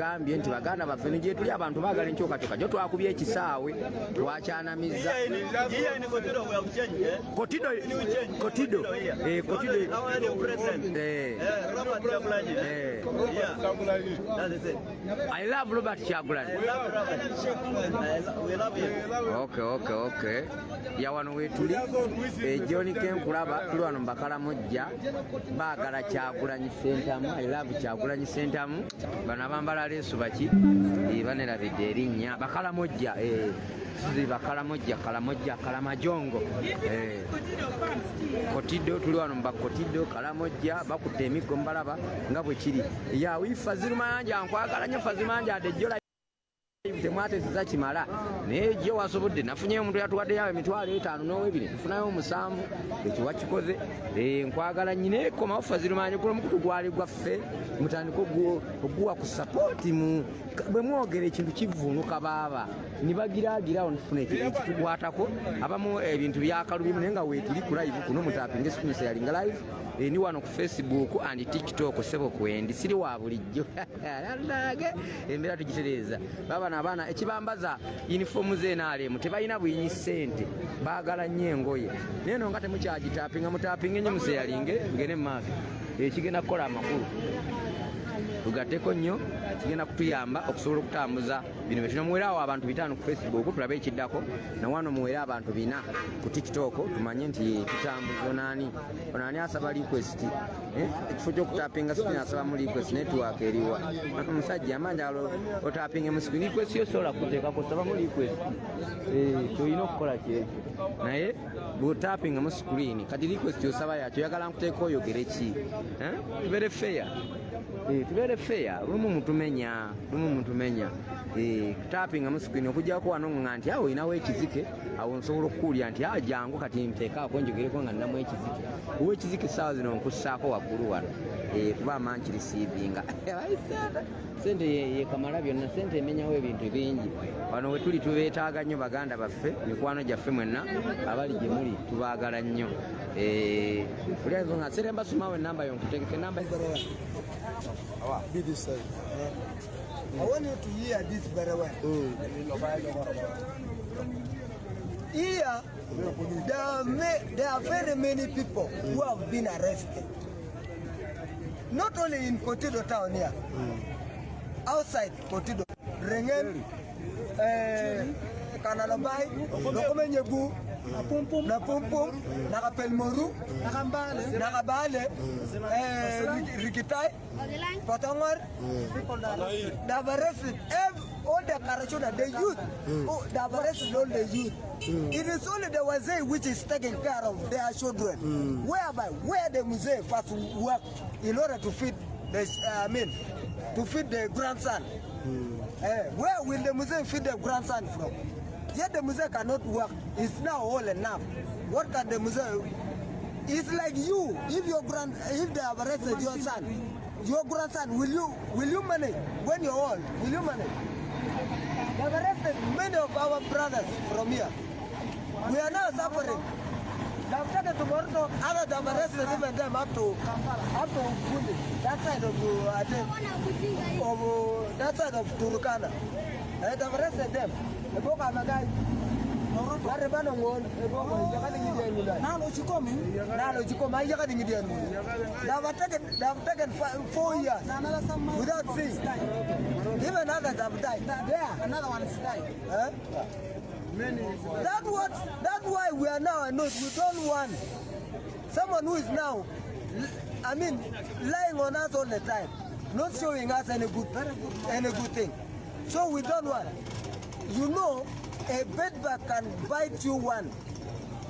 Gambye nti baganda baffe ne gye tuli abantu baagala enkyukakyuka gyo twakubye ekisaawe twakyanamiza Kotido I love Robert Kyagulanyi. Okay. Ya wano wetuli John Kenkulaba tuli wano Mbakalamojja baagala Kyagulanyi Ssentamu. I love Kyagulanyi Ssentamu. Bano bambala leesu baki banerabidde erinnya Bakalamojja Bakalamojja Kalamajongo Kotido tuli wano Kotido Kalamojja bakutte emiggo mbalaba nga bwe kiri ya Fazilumanja nkwagala nnyo Fazilumanja dejjola temwatesiza kimala naye gye wasobodde nafunyeyo omuntu yatuwadde yawe emitwalo 5 n'owebiri tufunayo 7 ekyo wakikoze nkwagala nyine komawo Fazilumanja kulo mukutu gwali gwaffe mutandika oguwa ku sapooti bwe mwogera ekintu kivuunuka baaba nibagiraagira onfuna ekitukwatako abamu ebintu byakalubimu naye nga weetuli ku live kuno mutapinga esikunisa yalinga live ni wano ku Facebook and TikTok sebo kwendi siri wa bulijjo nage embeera tugitereeza baba n'abaana ekibambaza uniform z'enaalemu tebalina bwinyi ssente baagala nnyo engoye naye no nga temukyagitapinga mutapinga ennyo museyalinge tugende mu maaso ekigenda kukola amakulu tugatteko nnyo kigenda kutuyamba okusobola okutambuza bino bye tunamuweraawo abantu 5 ku Facebook tulabe ekiddako na wano muwere abantu 4 ku TikTok tumanye nti tutambuza onani asaba request ekifo ky'okutapinga sikina asaba mu request network eriwa omusajja amanja otapinga mu screen request yosobola kuteekako saba mu request kyolina okukola kyekyo naye bw'otapinga mu screen kati request yosaba yakyo oyagala nkuteeka oyogere ki tubeere fair lumu mutumenya tapinga mu screen okujjako wano nga nti awo inawo ekizike awo nsobola okukuulya nti jangu kati nteekaako njogereko nga nnamu ekizike owa ekizike saawa zino nkussaako waggulu wano kuba amanki risiivinga sente yekamala byonna sente emenyawo ebintu bingi wano we tuli tubeetaaga nnyo baganda baffe mikwano gyaffe mwenna abali gye muli tubaagala nnyo kuliazo nga seremba sumawo enamba yonkutegeke enamba be this side. I want you to hear this very well. Here, there are very many people who have been arrested. Not only in Kotido town here, outside Kotido, Rengen, Kanalabai, Nokomenyebu, Napumpum, Nakapelmoru, Nakabale, Rikitai, Potongor, they have arrested all the Karachuna, the youth, they have arrested all the youth. It is only the Wazee which is taking care of their children, where the museum first work in order to feed the grandson. Where will the museum feed the grandson from? Yet the museum cannot work. It's now all enough. What can the museum? It's like you. If they have arrested your grandson, will you manage? When you're old, will you manage? They have arrested many of our brothers from here. We are now suffering. They have taken to Morto. Others have arrested even them up to Bundi, that side of that side of Turkana. They have arrested them. The book of a guy. They have taken 4 years without seeing. Even others have died. There, another one has died. That's why we are now annoyed. We don't want someone who is now, lying on us all the time, not showing us any good thing. So we don't want. You know, a bedbug can bite you one.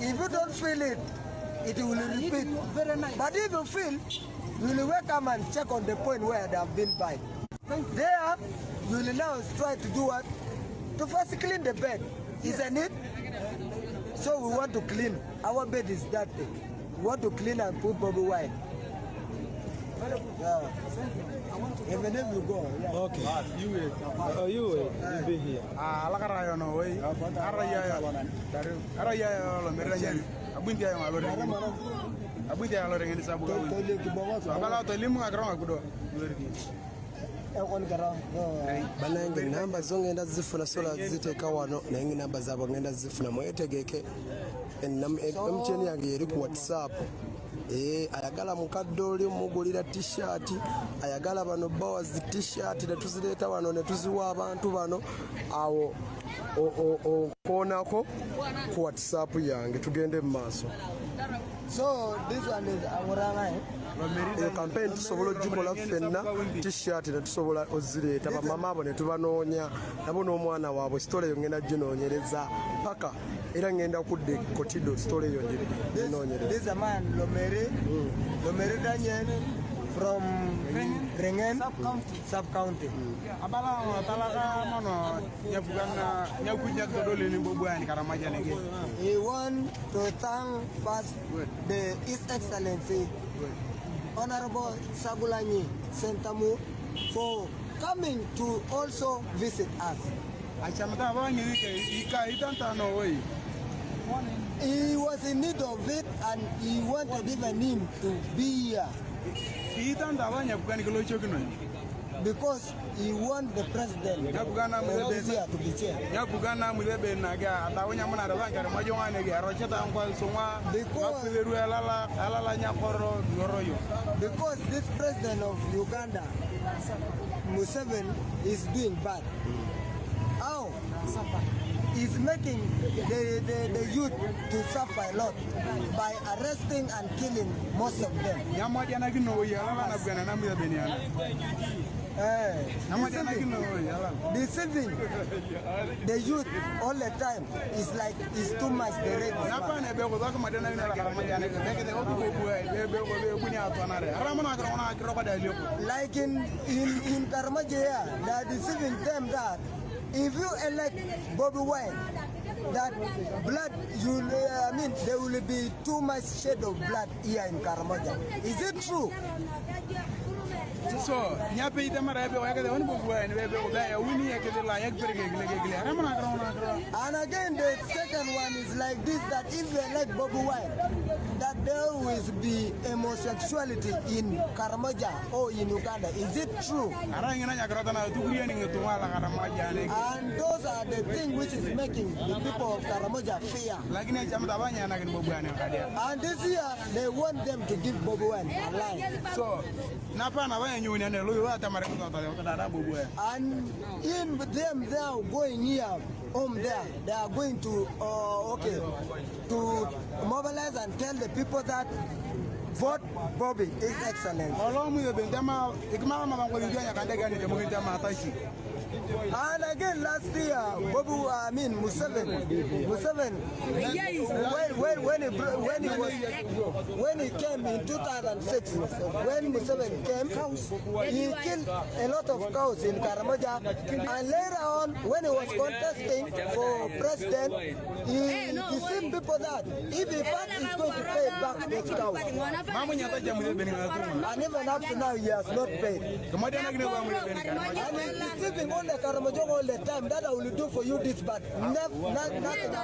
If you don't feel it, it will repeat. But if you feel, you will wake up and check on the point where they have been bite. There, you will now try to do what? To first clean the bed, isn't it? So we want to clean. Our bed is dirty. We want to clean and put Bobi Wine. Even if you go, okay. You will. You be here. banange namba zo ngenda zifuna sola ziteeka wano naye namba zaabwe ngenda zifuna mwetegeke MTN yange yeri ku WhatsApp. Ayagala mukadde oli mugulira t-shirt, ayagala bano Bowers t-shirt ne tuzireeta wano ne tuziwa abantu bano awo okoonako ku WhatsApp yange tugende mu maaso. So this one is Amuranga. Iyo campaign tusobola ogikola ffenna t-shirt ne tusobola ozireeta bamama abo ne tubanoonya nabo n'omwana waabwe sitole eyo ngenda ginoonyereza paka era ngenda kudde kotido sitole eyo ginoonyereza. This is a man Lomere Daniel from Rengen sub-county. He want to thank first the His Excellency Honorable Kyagulanyi Ssentamu for coming to also visit us. He was in need of it and he wanted even him to be here. Because he want the president here to be chair. Because this president of Uganda, Museveni, is doing bad. How? He's making the youth to suffer a lot by arresting and killing most of them. Deceiving the youth all the time is like it's too much. The rate like in Karenga, they are deceiving them that if you elect Bobi Wine, that blood, there will be too much shed of blood here in Karenga. Is it true? So, and again, the second one is like this, that if you elect Bobi Wine, that there will be homosexuality in Karenga or in Uganda. Is it true? And those are the things which is making the people of Karenga fear. And this year, they want them to give Bobi Wine a line. So, and in them, they are going here, home there. They are going to, to mobilize and tell the people that vote Bobi is excellent. And again, last year, Museveni, when he came in 2006, when Museveni came, he killed a lot of cows in Karenga, and later on, when he was contesting for president, he deceived people that if he passed, he's going to pay back those cows. And even up to now, he has not paid. And he's deceiving all the Karenga all the time that I will do for you this, but nothing happened.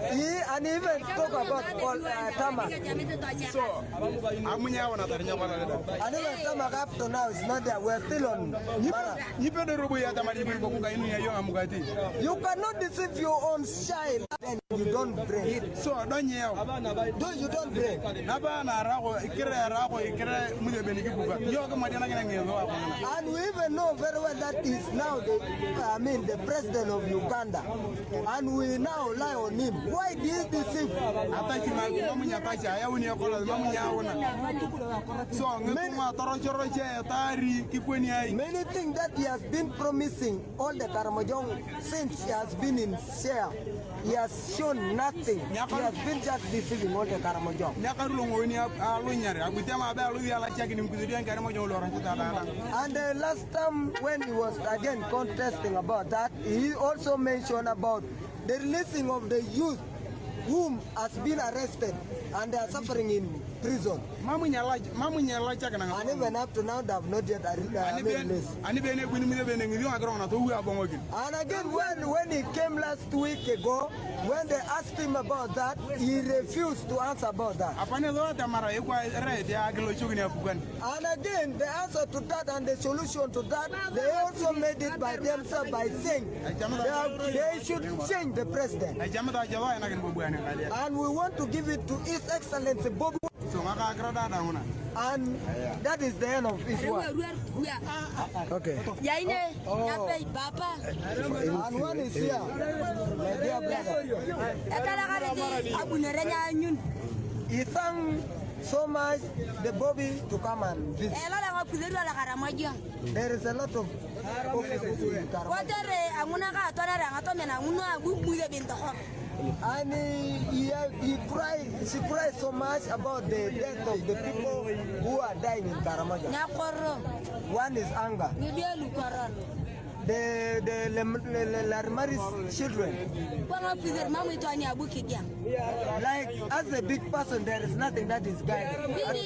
And he even spoke about Tama. So, and even Tama up to now is not there. We're still on Mara. You cannot deceive your own child and you don't pray. So, don't yell. You don't pray. And we even know very well that is now the president of Uganda, and we now rely on him. Why did he deceive? Many things that he has been promising all the Karamojong since he has been in share. He has shown nothing. He has been just deceiving all the Karamojong. And the last time when he was again contesting about that, he also mentioned about the releasing of the youth whom has been arrested and they are suffering in prison. Mamunya chaka na. And even up to now, they have not yet released. And again, when he came last week ago, when they asked him about that, he refused to answer about that. And again, the answer to that and the solution to that, they also made it by themselves by saying they should change the president. And we want to give it to His Excellency Bobi Wine. And that is the end of his work. Okay. And one is here, my dear brother. He thanked so much the Bobi to come and visit. There is a lot of offices in Karenga. And she cried so much about the death of the people who are dying in Karenga. One is anger. The Larmaris children. Like, as a big person, there is nothing that is guided. Like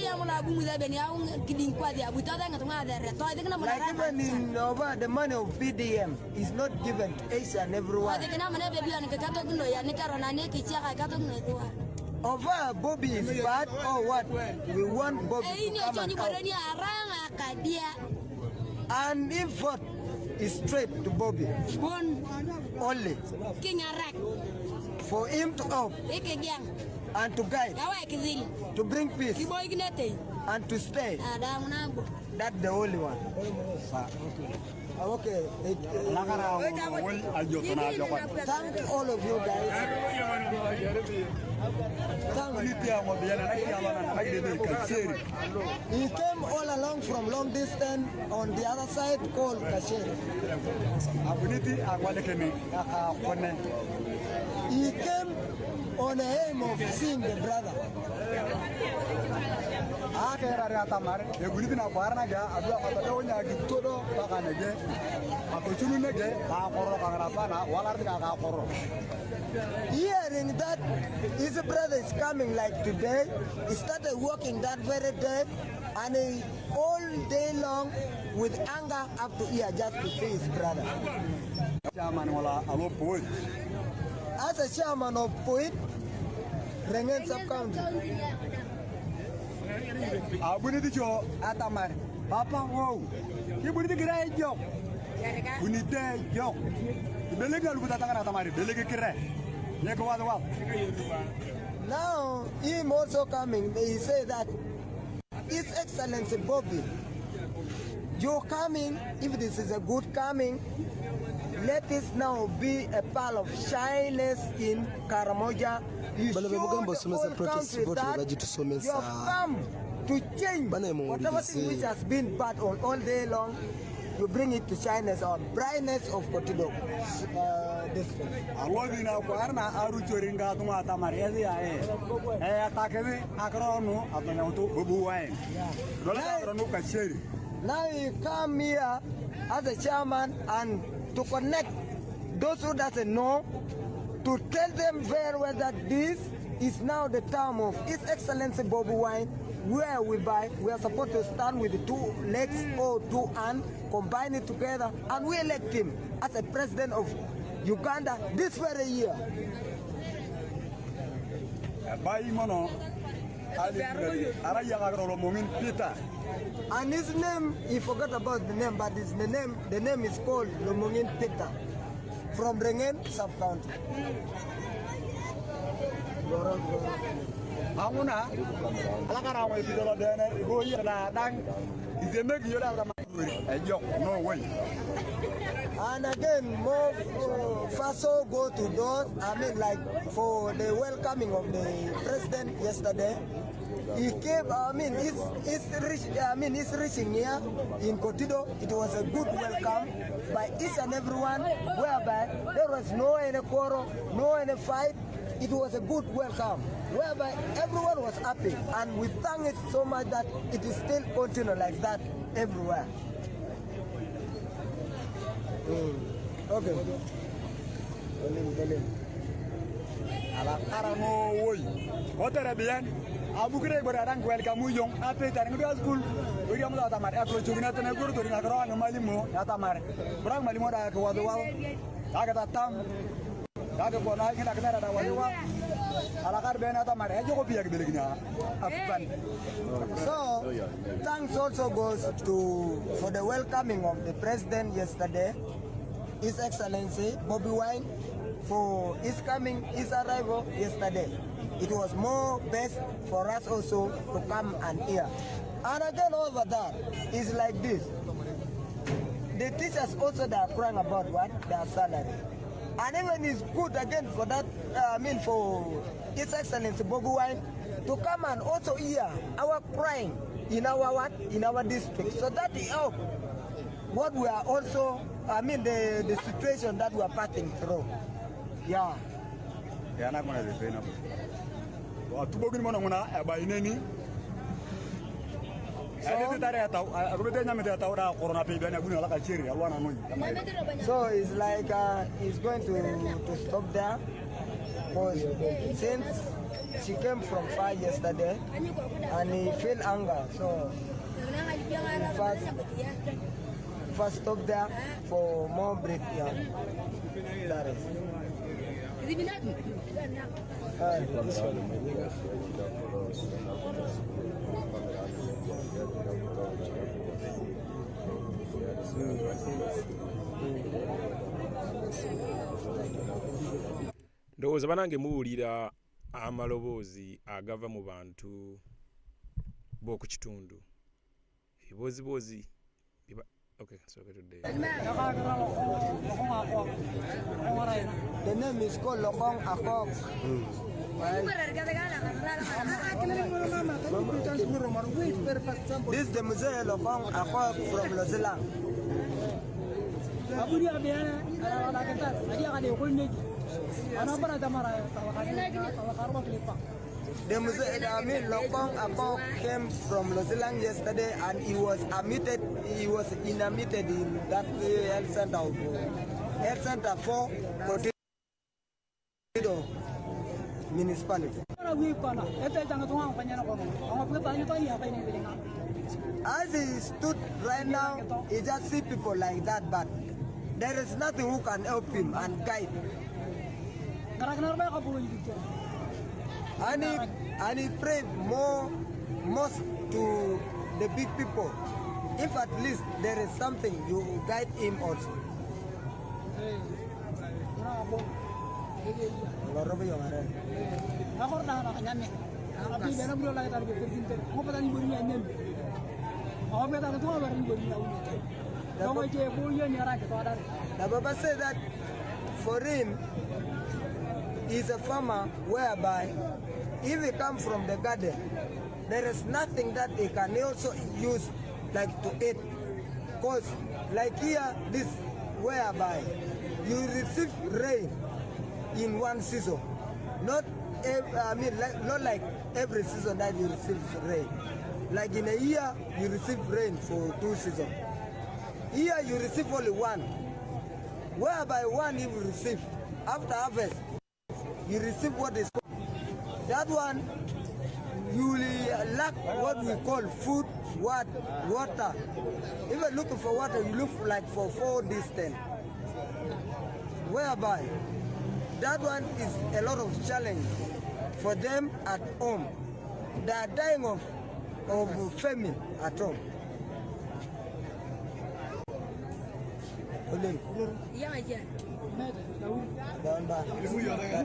even in the money of BDM is not given to each and everyone. Over Bobi is bad or what? We want Bobi to come and out. And if vote is straight to Bobi only for him to help and to guide, to bring peace and to stay. That's the only one. Okay. Thank all of you guys. He came all along from long distance on the other side called Kashiri. He came on the aim of seeing the brother. Hearing that his brother is coming like today, he started working that very day, and he all day long with anger up to here just to see his brother. As a chairman of Poet, Rengen sub-county. Papa, wow, you put the great job. We need that job. The legal with Atalaaze, the legal. Now, him also coming, he say that His Excellency Bobi, you're coming, if this is a good coming, let this now be a pile of shyness in Karamoja. You show the whole country that you have come to change whatever thing which has been bad all day long. You bring it to shyness or brightness of Kotido district. Now you come here as a chairman and to connect those who doesn't know, to tell them very well that this is now the term of His Excellency Bobi Wine, whereby we are supposed to stand with the two legs or two hands, combine it together, and we elect him as a president of Uganda this very year. And his name, he forgot about the name, but the name is called Lomongin Peter from Rengen sub-county. No way. And again, more Faso go to those, I mean, like for the welcoming of the president yesterday. He came, I mean, he's reaching here in Kotido. It was a good welcome by each and everyone, whereby there was no any quarrel, no any fight. It was a good welcome, whereby everyone was happy, and we thank it so much that it is still continue like that everywhere. Okay. What are Abukre borarang welcome young ape tan ngi school uri am ta mar apro chugina tan guru to na kro ang malimo ya ta mar brang malimo da ko wadu wa aga ta tam aga ko na ngi da da wadu wa ala kar be na ta mar e jogo biya gbe legina afan. So thanks also goes for the welcoming of the president yesterday, His Excellency Bobi Wine, for his arrival yesterday. It was more best for us also to come and hear. And again over that, it's like this. The teachers also they are crying about what? Their salary. And even it's good again for that, for His Excellency Bobi Wine to come and also hear our crying in our what? In our district. So that help what we are also, the situation that we are passing through. Yeah. Yeah, I'm not going to say nothing. Tubogin mo na ba ineni so it's like he's going to stop there because since she came from far yesterday and he feel anger, so first stop there for more break. Yeah, that is. Ndowooza banange muwulira amaloboozi agava mu bantu b'oku kitundu ebiboozi okay, so today. The name is called Lokong Akok. This is the Mzee Lokong Akok from Lozilang. The Lokong Akok came from Lozilang yesterday and he was admitted in that health center for Kotido municipality. As he stood right now, he just see people like that, but there is nothing who can help him and guide. And he prayed most to the big people. If at least there is something, you guide him also. The Baba said that for him, he's a farmer whereby if he comes from the garden, there is nothing that he can also use like to eat. Because like here, this whereby you receive rain in one season. Not like every season that you receive rain. Like in a year, you receive rain for 2 seasons. Here you receive only one. Whereby one you receive after harvest, you receive what is called. That one, you will lack what we call food, water. Even looking for water, you look like for 4 distance. Whereby, that one is a lot of challenge for them at home. They are dying of famine at home.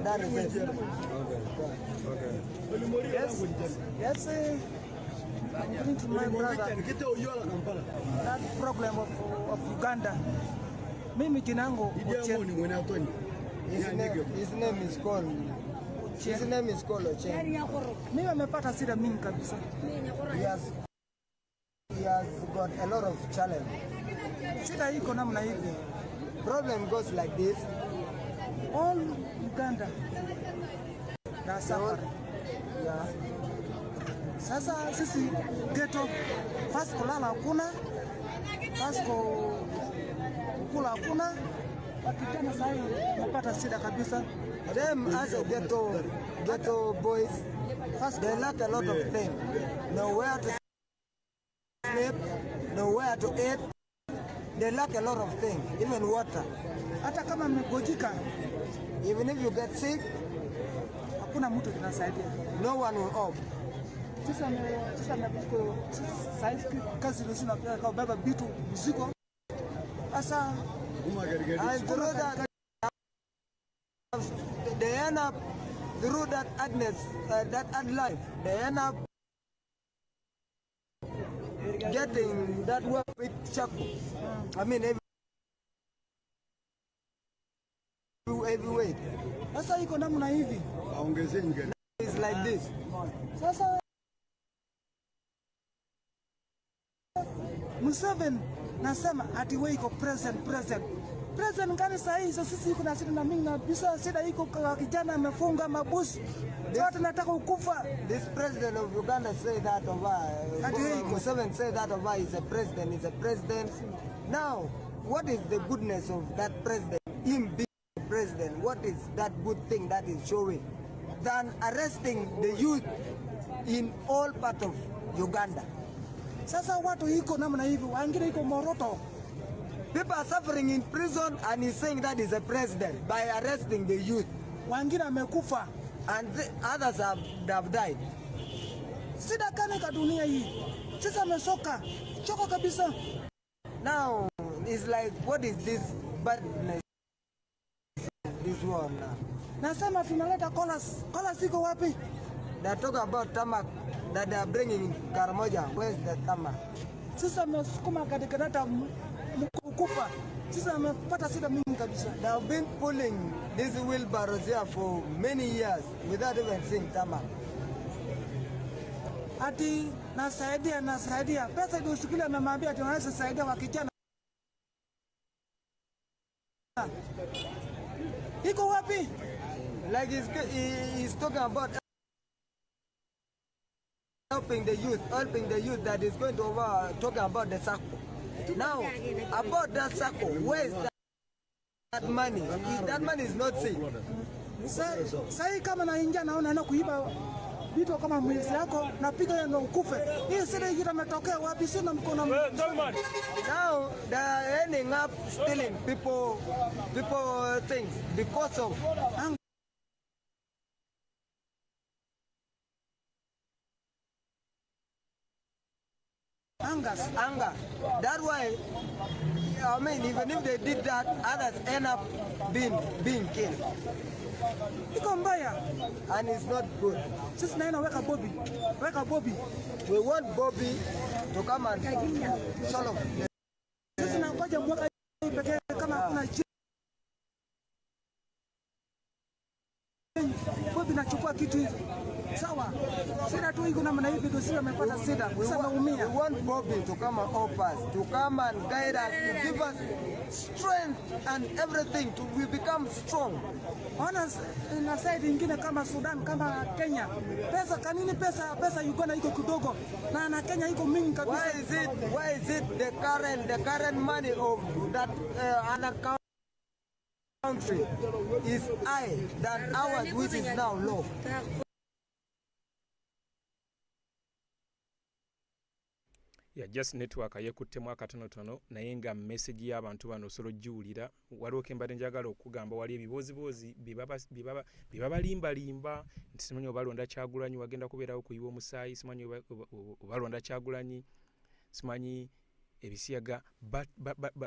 That is it. Okay. Yes, according to my brother, that problem of Uganda. Mimi jinango his name is called Ochen. Mimi amepata shida mingi kabisa. He has got a lot of challenge. Shida iko namna hivi. Problem goes like this. All Uganda na safari. Yeah. Sasa sisi ghetto fast kulala hakuna, fast kula hakuna. Wakitana sasa napata shida kabisa. Them as a ghetto boys, They lack a lot of things. Nowhere to sleep, nowhere to eat. They lack a lot of things, even water. Hata kama mmegojika, even if you get sick, hakuna mtu anasaidia. No one will help. Sasa kazi nzima kwa baba bitu mzigo. Asa and through that they end up through that adness, that ad life, they end up getting that work with Chaco. I mean every way. Sasa iko namna hivi. It's like this. Sasa Museveni nasema ati wewe iko present. President gani saa hii sisi iko na sisi na mimi na bisa sida iko kijana amefunga mabusu. Watu nataka ukufa. This president of Uganda say that of Museveni say that of is a president. Now, what is the goodness of that president? Him being president, what is that good thing that is showing than arresting the youth in all part of Uganda? Sasa watu iko namna hivi, wengine iko Moroto. People are suffering in prison and he's saying that is a president by arresting the youth. Wengine amekufa and others have died. Sida kane ka dunia hii. Sasa amesoka. Choko kabisa. Now it's like, what is this badness? This one now. Nasema tunaleta kolas. Kolas iko wapi? They are talking about tamak that they are bringing in Karamoja. Where's the tamak? Sasa amesukuma katika data mkukufa. Sasa amepata sida mingi kabisa. They have been pulling these wheelbarrows here for many years without even seeing tamak. Ati nasaidia. Pesa ndio usikile amemwambia ati wanaweza saidia wa kijana. Iko wapi? Like he's talking about helping the youth that is going to talking about the circle. Now, about that circle, where is that money? That money is not seen. Sai kama naingia naona kuiba vitu kama mwezi yako napiga na ukufe. Hii siri hii imetokea wapi? Sina mkono. Now they are ending up stealing people things because of anger. That's why, I mean, even if they did that, others end up being killed. Iko mbaya. And it's not good. Sisi naenda weka Bobi. We want Bobi to come and solve. Sisi na ngoja mwaka pekee kama kuna Bobi nachukua kitu hivi. Sawa. Sina tu iko namna hivi ndio sisi amepata sida. Sasa naumia. We want Bobi to come and help us, to come and guide us, to give us strength and everything to we become strong. Ona na side nyingine kama Sudan, kama Kenya. Pesa kanini pesa Uganda iko kidogo na Kenya iko mingi kabisa. Why is it the current money of that other country is high than ours, which is now low? Yeah, just network yekuttemu akatonotono naye nga message y'abantu bano solo jiwulira waliwo kembadde njagala okugamba wali ebibozibozi bibabalimbalimba nti simanyi obalonda Kyagulanyi wagenda kubeerawo kuyiwa omusaayi simanyi obalonda Kyagulanyi simanyi ebisiyaga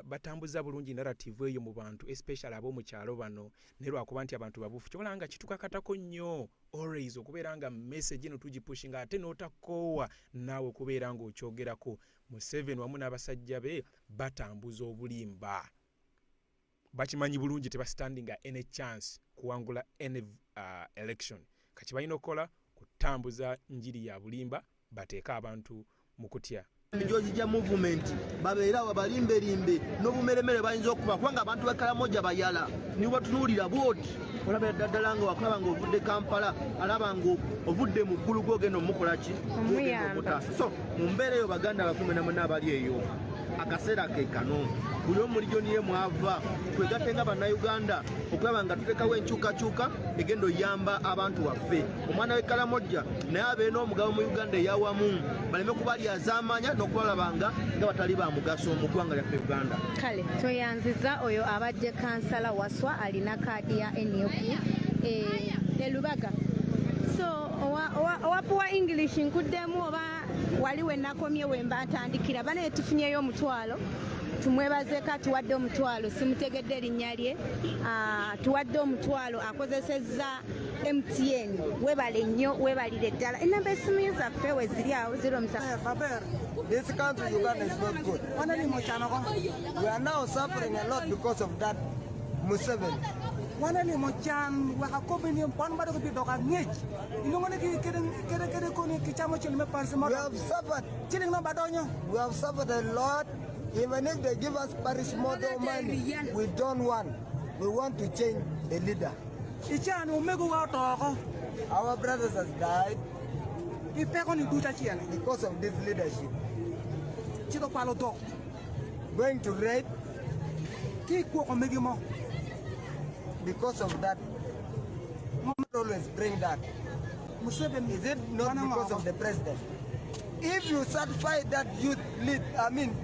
batambuza bulungi narrative eyo mu bantu especially ab'omu kyalo bano ne lwakuba nti abantu babufu kyobola nga kitukakatako nnyo always okubeera nga message eno tugipushinga ate n'otakoowa naawe okubeera ng'okyogerako Museveni wamu n'abasajja be batambuza obulimba bakimanyi bulungi tebastandinga any chance kuwangula any election kati balina okukola kutambuza njiri ya bulimba bateeka abantu mu kutya Jojija movement babeera wabalimbelimbe n'obumeremere bayinza okuba kubanga abantu bakalamoja bayala nibo tunuulira bwoti olaba ddala nga wakulaba nga ovudde Kampala alaba nga ovudde mu ggulu gwogenda omukolaki so mu mbeera eyo baganda bakume namwe n'abali eyo akaseera ke kano buli omu regioni ye mwava twegatte nga bannayuganda okulaba nga tutekawo enkyukakyuka egenda oyamba abantu waffe omwana w'ekalamoja naye abeera n'omugabo mu Uganda eyawamu baleme kubalyazaamanya n'okubalabanga nga batali ba mugaso mu ggwanga lyaffe Uganda. Kale tweyanziza oyo abajje kansala Waswa alina kaadi ya NUP Lubaga. So owapuwa English nkuddemu oba wali wenakomye wemba ntandikira bane tufunyeyo omutwalo tumwebazeka tuwadde omutwalo simutegedde erinnya lye tuwadde omutwalo akozesezza MTN webale nnyo webalire ddala enamba esimu zaffe we ziri awo 07. This country Uganda is not good. We are now suffering a lot because of that Museveni. Wanani mochan wakakobi ni pon bado ko bidoka ngej ilongone ki kere ko ni kichamo chilme parse mo. We have suffered. Chiling no badonyo. We have suffered a lot. Even if they give us parish model money, we don't want. We want to change the leader. Ichan umegu wa toko. Our brothers has died Ipeko ni duta chian because of this leadership. Chito palo to. Going to rape Ki ko ko megimo. Because of that. Always bring that. Museveni Is it not because of the president? If you certify that youth lead,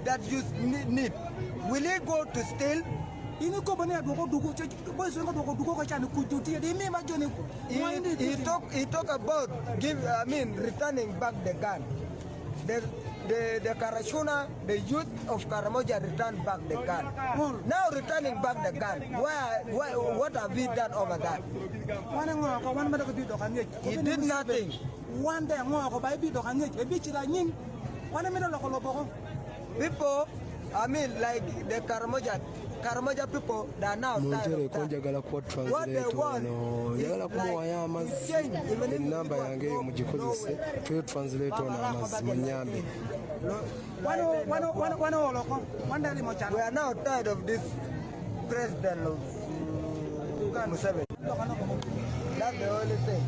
that youth need, will he go to steal? Ini ko bane adoko duko boy so ko duko ko chan ku juti de me ma joni He talk about returning back the gun. The Karashuna, the youth of Karamoja returned back the gun. Now returning back the gun. What have we done over that? He did nothing. One day ko bai bi do kanye e bi chira nyin wana me lo ko lobo People, like the Karamoja people, they are now tired of that. What they want is change. Enamba yange yo mugikozese twe translate ona amazima nyambe. We are now tired of this president of Museveni. That's the only thing.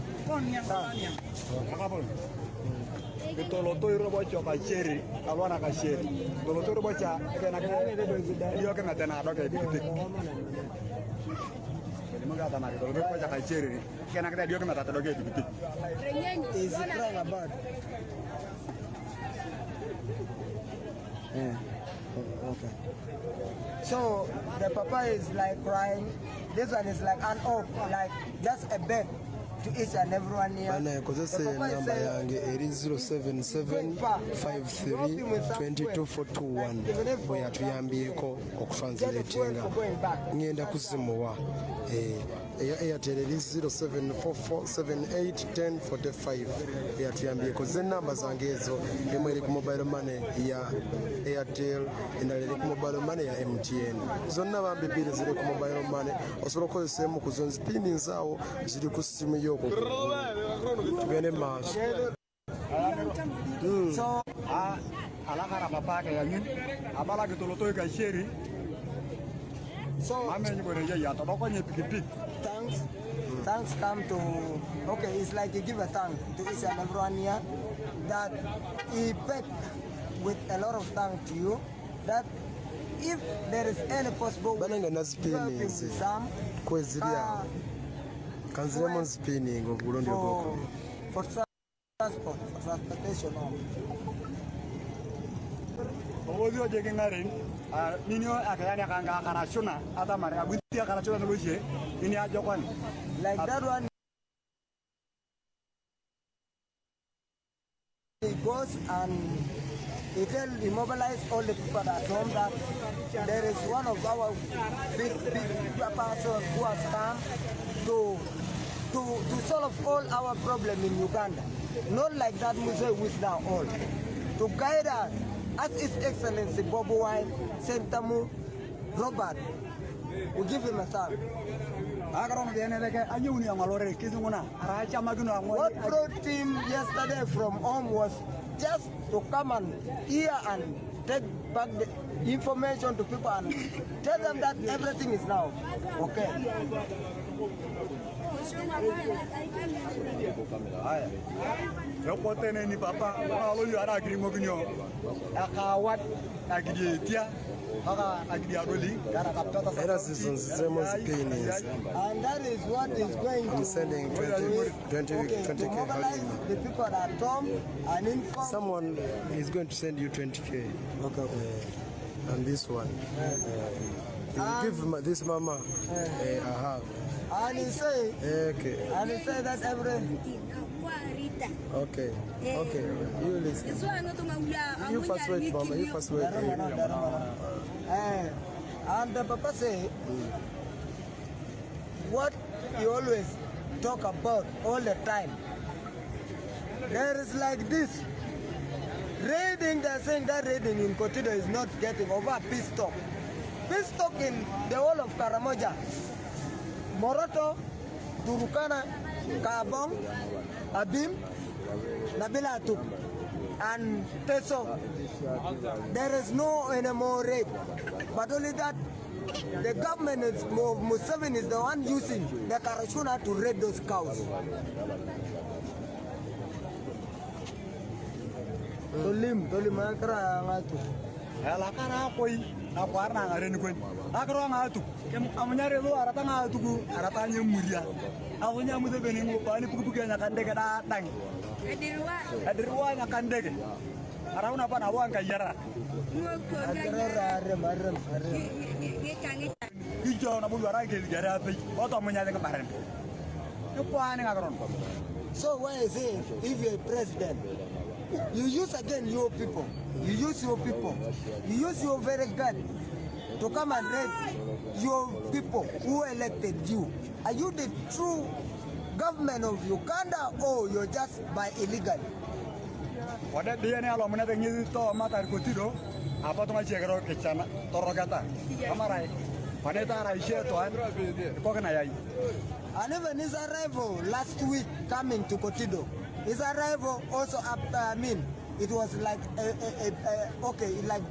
Toloto irobo choka cheri abana ka cheri toloto irobo cha kana yo kana tena doke dikiti limaga tana ke toloto irobo cha cheri kana kada yo kana tata doke dikiti Is crying about. Okay. So the papa is like crying. This one is like an oath, like just a beg to each and everyone here. Bana kozese namba yange eri 077532241 bwe yatuyambyeko okutranslatinga ngenda kuzimuwa Airtel eri 0744781045 yatuyambyeko ze namba zange ezo emu eri ku mobile money ya Airtel endala eri ku mobile money ya MTN zonna bambi bbiri ziri ku mobile money osobola okukozesa emu ku zo nzipini nzaawo ziri ku simu y'okwo tugende maaso. So alakara papa ke yanyin abala ke toloto ka cheri so amenyi bore ya to ko nye pikipik thanks come to, okay, it's like you give a thanks to each and everyone here that he paid with a lot of thanks to you that if there is any possible way Bananga na spinning some kweziria kanziremo spinning obulondi obwoko for transport, for transportation. obozi oje ngare ninyo akayani akanga karashuna ata mari abuti karashuna nobuje ini ajokwan Like that one, he goes and he mobilizes all the people at home that there is one of our big person who has come to solve all our problem in Uganda. Not like that Muse with now all. To guide us, as His Excellency Bobi Wine, Ssentamu, Robert, we give him a thank. What brought him yesterday from home was just to come and hear and take back the information to people and tell them that everything is now okay. Yokote ni papa, alo yu ara agiri moginyo. Akawat agiri tia, aka agiri aroli, kara kaptata. And that is what is going to sending 20K mobilize the people at home and inform. Someone is going to send you 20K. Okay. And this one. Give this mama a hug. And he say, okay. And he say that every. Okay. Okay. You listen. You first wait, mama. You first wait. And the papa say, what you always talk about all the time. There is like this. Raiding, they're saying that raiding in Kotido is not getting over peace talk. Peace talk in the whole of Karamoja, Moroto, Turukana, Kaabong, Abim, Nabila Atuk, and Teso. There is no anymore raid. But only that the government is, Museveni is the one using the Karashuna to raid those cows. Tolim akara ngatu. Ela kara koi, aku arna ngare ni koi. Akara ngatu. Kem amnyare lo arata ngatu ku arata nyemuria. Aku nyamu de beni ngo pani puku nyakande kada tang. Adirwa nyakande. Arauna apa na wanga yara. Ijo na bulu ara ke gare api. Oto munyale kemarin. Ko ani ngakaron. So why is it if you're a president? You use again your people. You use your people. You use your very gun to come and raid your people who elected you. Are you the true government of Uganda or you're just by illegal? What that DNA alone na tengi to matar Kotido, apa to machegero kechana torogata. Amarai. Paneta raishe to an kokana yai. And even his arrival last week coming to Kotido. His arrival also after, it was like okay, like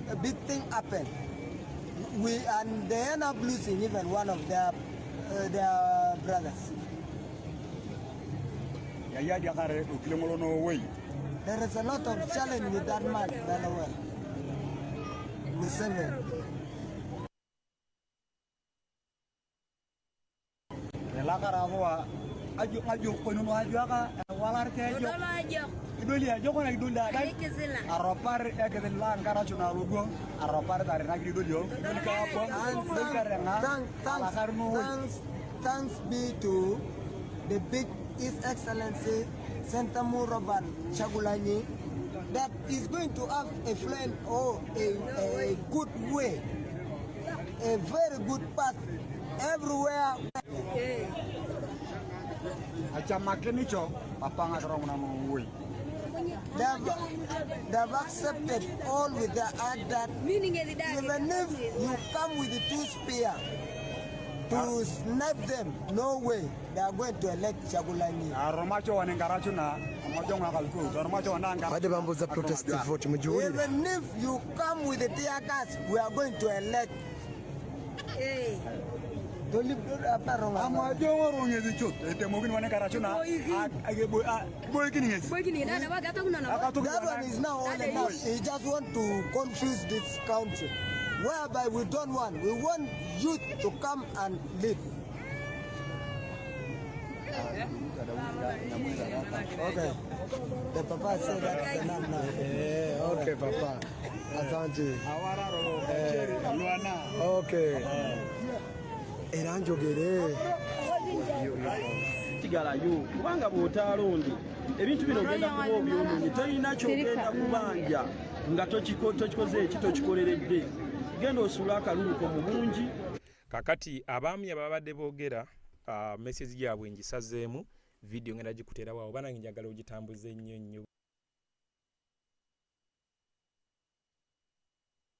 a big thing happened. And they end up losing even one of their brothers. There is a lot of challenge with that man, Delaware. Museveni. Ajo kono ajo aka walar ke ajo idoli ajo kono idoli da aropar e ke den lan kara chuna lugo aropar tare na idoli yo ka bo thanks be to the big His Excellency Ssentamu Kyagulanyi that is going to have a plan or a good way, a very good path everywhere. They have accepted all with the heart that even if you come with the two spears to snipe them, no way they are going to elect Kyagulanyi. Even if you come with the tear gas, we are going to elect. That one is now all enough. He just want to confuse this country, whereby we don't want. We want youth to come and lead. Okay. The papa said that enough now. Okay, papa. Asante. Okay. Eranjogere. Tigalayo kubanga bw'otaalonde ebintu bino ogenda kuba obyononye tolina kyogenda kubanja nga tokikoze ekitokikoleredde genda osula akaluluko mu bungi. Kakati abaami ababadde boogera message gyabwe ngisazeemu video ngenda gikuteera waawo banange njagala ogitambuze nnyo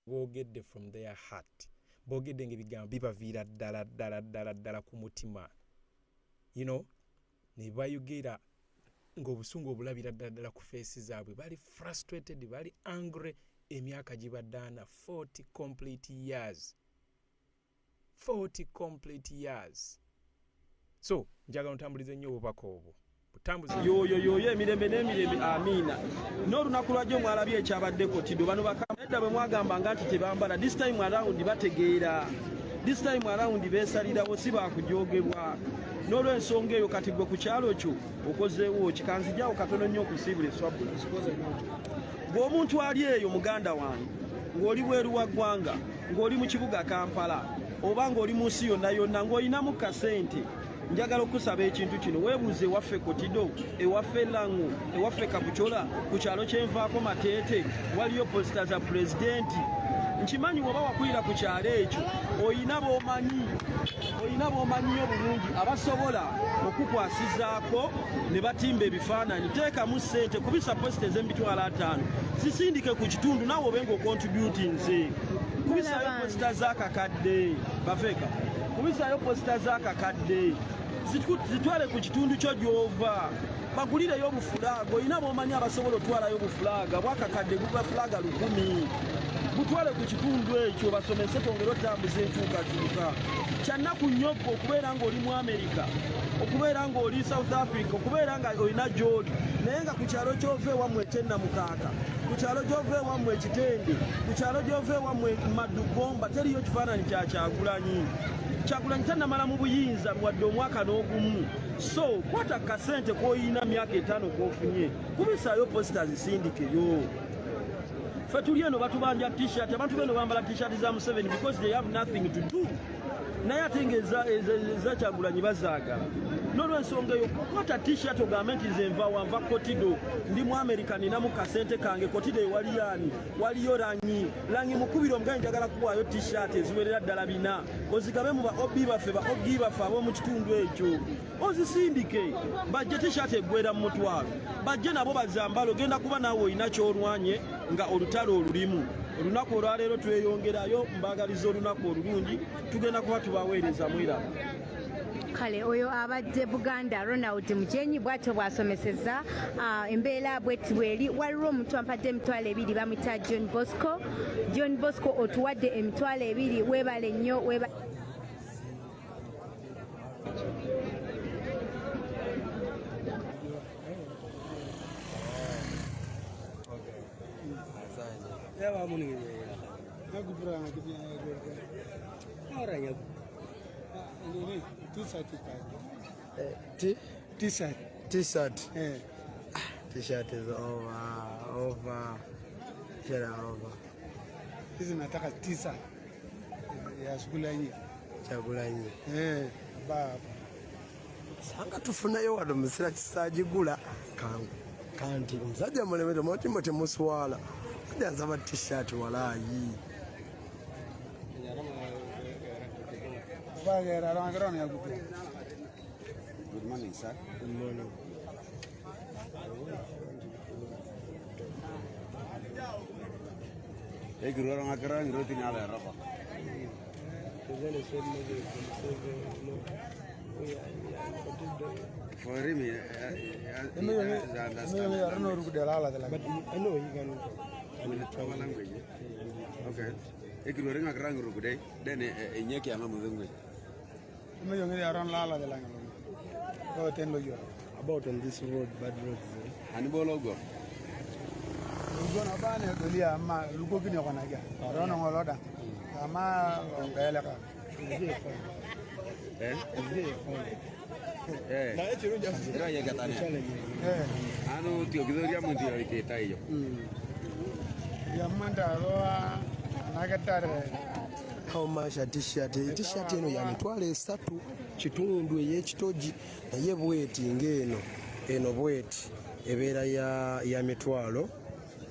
boogedde from their heart. Boogedde ng'ebigambo bibaviira ddala ku mutima, you know, ne bayogera ng'obusungu obulabira ddala ku feesi zaabwe bali frustrated bali angry emyaka gibaddaana 40 complete years so njagala ntambulize nnyo obubaka obwo yoyo emirembe n'emirembe amiina n'olunaku lwajjo mwalabye ekyabaddeko tiddo bano bakamedda bwe mwagambanga nti tebambala this time around bategeera this time around beesalirawo si baakujoogebwa n'olw'ensonga eyo kati gwe ku kyalo kyo okozeewo kikanzijjawo katono nnyo okusiibula eswabula bw'omuntu ali eyo muganda wange ng'oli bweru wa ggwanga ng'oli mu kibuga Kampala oba ng'oli mu nsi yonna yonna ng'olinamu kasente njagala okusaba ekintu kino weebuuze ewaffe Kotido ewaffe Langu ewaffe Kabuchola ku kyalo kyenvaako Mateete waliyo posita za pulezidenti nkimanyi woba wakwira ku kyalo ekyo oyina b'omanyiyo bulungi abasobola okukwasizaako ne batimba ebifaananyi teekamu ssente kubisa posita ez'emitwalo 5 zisindike ku kitundu naawe obenga okontributinze kubisayo posita z'akakadde bafeeka kubisayo posita z'akakadde zitwale ku kitundu kyo gy'ova bagulireyo obufulaaga olina b'omanyi abasobola otwalayo obufulaaga bwakakadde guba fulaaga 1000 butwale ku kitundu ekyo basomese twongere otambuza enkyukakyuka kyannaku nnyo okubeera ng'oli mu America okubeera ng'oli South Africa okubeera nga olina gy'oli naye nga ku kyalo gy'ova ewammwe Kyennamukaaka ku kyalo gy'ova ewammwe Kitende ku kyalo gy'ova ewammwe Madugomba teriyo kifaananyi kya Kyagulanyi tannamala mu buyinza wadde omwaka n'ogumu so kwata kasente k'oyina myaka 5 k'ofunye kubisaayo posita zisindikeyo ffe tuli eno batubanja t-shirt abantu beno bambala t-shirt za Museveni because they have nothing to do naye ate ng'eza Kyagulanyi bazaagala n'olw'ensonga eyo kwata t-shirt ogambe nti nze nva Kotido ndi mu America ninamu kasente kange Kotido ewaliyaani waliyo Langi mukubira omugaye njagala kuwaayo t-shirt eziwerera ddala 4 ozigabe mu ba obi baffe ab'omu kitundu ekyo ozisindike bajje t-shirt eggwera mu mutwalo bajje nabo bazambala ogenda kuba naawe olina kyolwanye nga olutalo olulimu olunaku olwaleero tweyongerayo mbaagaliza olunaku olulungi tugenda kuba tubaweereza mwiraba kale oyo abadde Buganda Ronald Mujenyi bwatyo bwasomeseza embeera bweti bweri waliwo omuntu ampadde emitwalo 2 bamuyita John Bosco otuwadde emitwalo 2 weebale nnyo T-shirt is over. Hizi nataka t-shirt ya Kyagulanyi. Baba. Sanga tufunayo wano musira kisagigula kanti omusajja mulemere mutima temuswala kujja t-shirt walayi Good morning, sir. Good morning. Hey, good morning, Karenga. Roti ni ala rapa. For him, I know you can. Language. Okay. Hey, good morning, Karenga. Then nyeki ama muzungu. About on this road, bad road. Hanibologo. Gonna ban it, Julia, ma, Lugogin on again. I don't know a lot. Ama on Galaka. Ano Kyagulanyi Mundi itayo. Yamanda roa nagatare. How much a t-shirt? T-shirt eno ya mitwalo 3 kitundu ey'ekitogi naye bweti ng'eno bweti ebeera ya mitwalo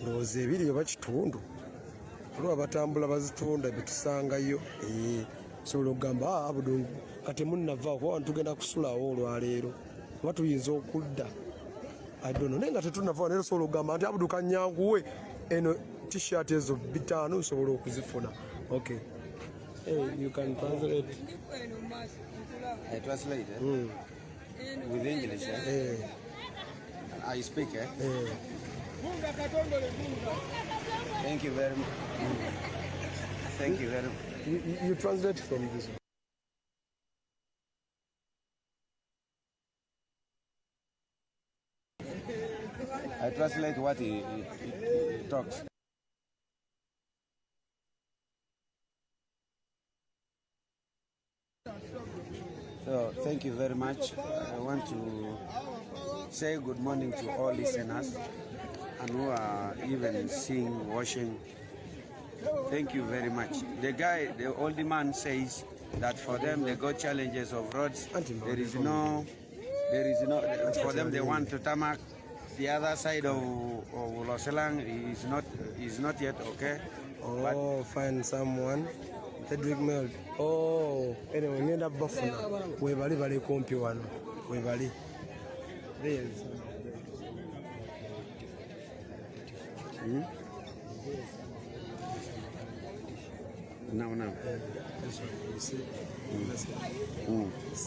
ndowooza 2 oba kitundu olwo abatambula bazitunda betusangayo sobola okugamba abudungu kati munnava kuba tugenda kusulawo olwaleero oba tuyinza okudda adono naye nga tetunava naye sobola okugamba nti abudu kanyanguwe eno t-shirt ezo 5 osobola okuzifuna. Okay. Hey, you can translate. I translate with English. I speak, eh? Thank you very much. Thank you very much. You translate from this one. I translate what he talks. So thank you very much. I want to say good morning to all listeners and who are even seeing, watching. Thank you very much. The old man says that for them they got challenges of roads. There is no, for them they want to tarmac. The other side of Loselang is not yet okay. Oh, find someone. Cedric Meld. Oh, anyway, we end up buffing. We very comfy one. We very. There's. Now. This one, you see.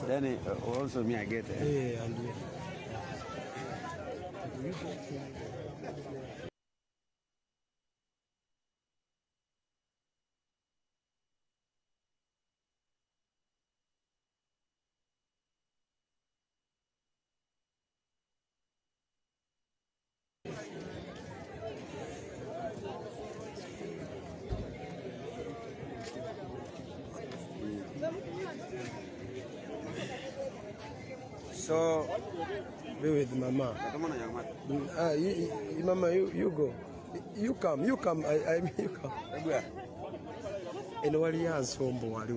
Then also me I get it. Yeah, and so be with Mama. Mama, you go. You come. I mean, you come. And what he has home, what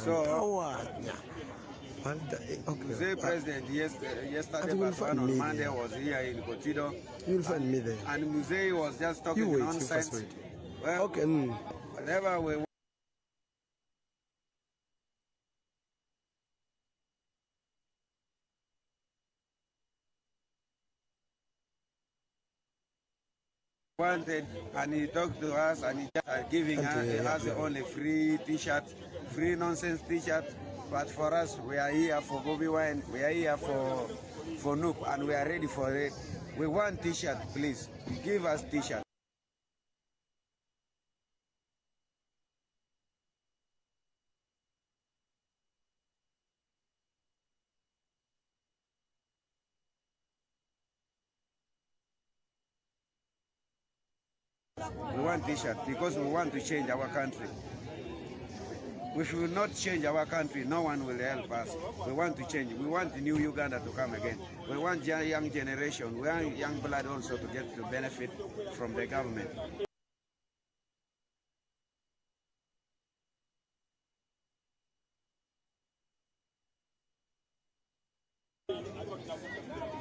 So, the president yesterday, but on Monday was here in Kotido. You'll find me there. And Musei was just talking nonsense. Well, okay. Whatever we wanted, and he talked to us, and he just giving us only free t-shirt, free nonsense t-shirt. But for us, we are here for Bobi Wine, we are here for Noop, and we are ready for it. We want t-shirt, please. Give us t-shirt. We want t-shirt because we want to change our country. If we will not change our country, no one will help us. We want to change. We want the new Uganda to come again. We want young generation, we want young blood also to get to benefit from the government.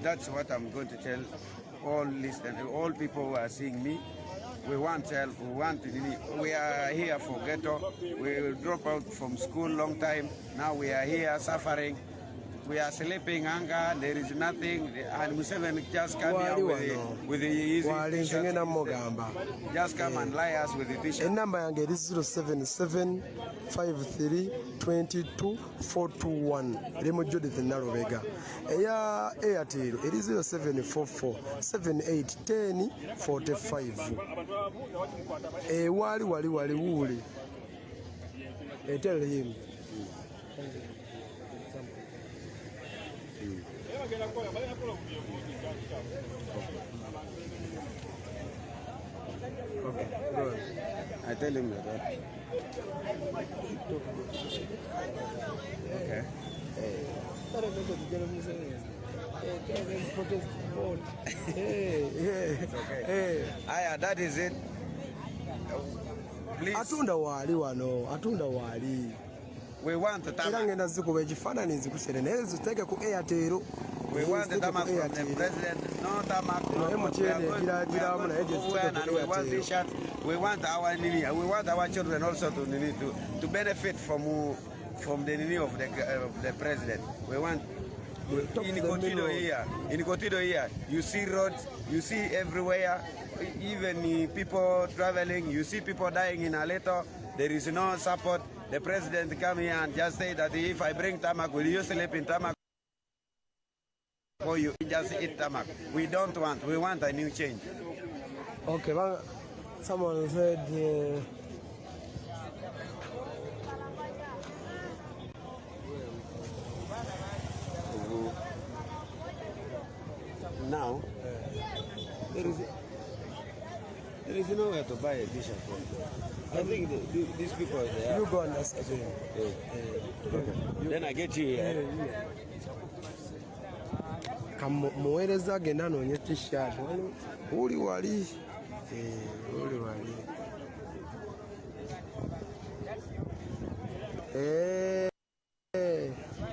That's what I'm going to tell all listeners, all people who are seeing me. We want help, we are here for ghetto. We drop out from school long time. Now we are here suffering. We are sleeping, hunger, there is nothing. And Museveni just come here with the easy t-shirt. Just come and lie us with the t-shirt. The number is 077 53 22 421. Remo Judith Narowega. Eya Airtel, it is 0744 78 10 45. Wali. Tell him. Okay, go on. I tell him that. Okay. Aya, that is it. Please. Atunda wali wano, atunda wali. We want the tamak. Ngenda zikuba ekifaananyi nzikusere naye ziteeke ku Airtel. We want the tamak from the president, no tamak. We want t-shirt. We want our children also to benefit from the need of the president. We want in Kotido here, you see roads, you see everywhere. even people traveling, you see people dying in Aleto, there is no support. The president come here and just say that if I bring tamak, will you sleep in tamak? Or you just eat tamak? We don't want, we want a new change. Okay, well, someone said now there is nowhere to buy a t-shirt from. I think these people there. You go and ask again. Okay. Then I get you here. Muwereza agenda anoonye t-shirt. Uli wali. Uli wali.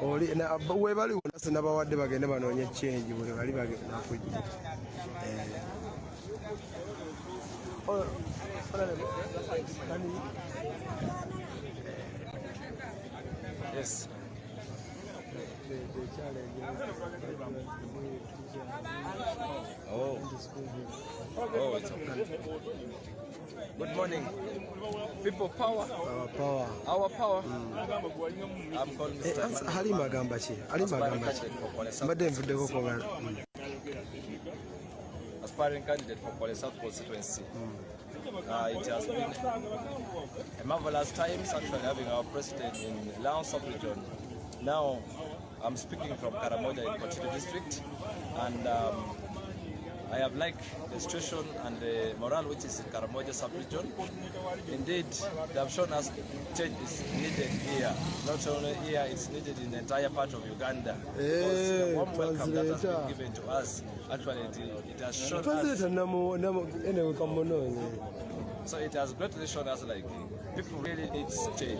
Oli na webali unase nabawadde bagende banoonye change buli bali bagenda kujja. Yes. Oh, it's okay. Good morning. People power. Our power. Our power. I'm called Mr. Halima Gambachi. Halima Gambachi. Madam Fudeko. Aspiring candidate for Pole South constituency. It has been a marvelous time actually having our president in Laon sub-region. Now I'm speaking from Karamoja in Kochiti district, and I have liked the situation and the morale which is in Karamoja sub-region. Indeed, they have shown us change is needed here. Not only here, it's needed in the entire part of Uganda. Because the warm welcome that has been given to us, actually it has shown us. So it has greatly shown us like people really need change.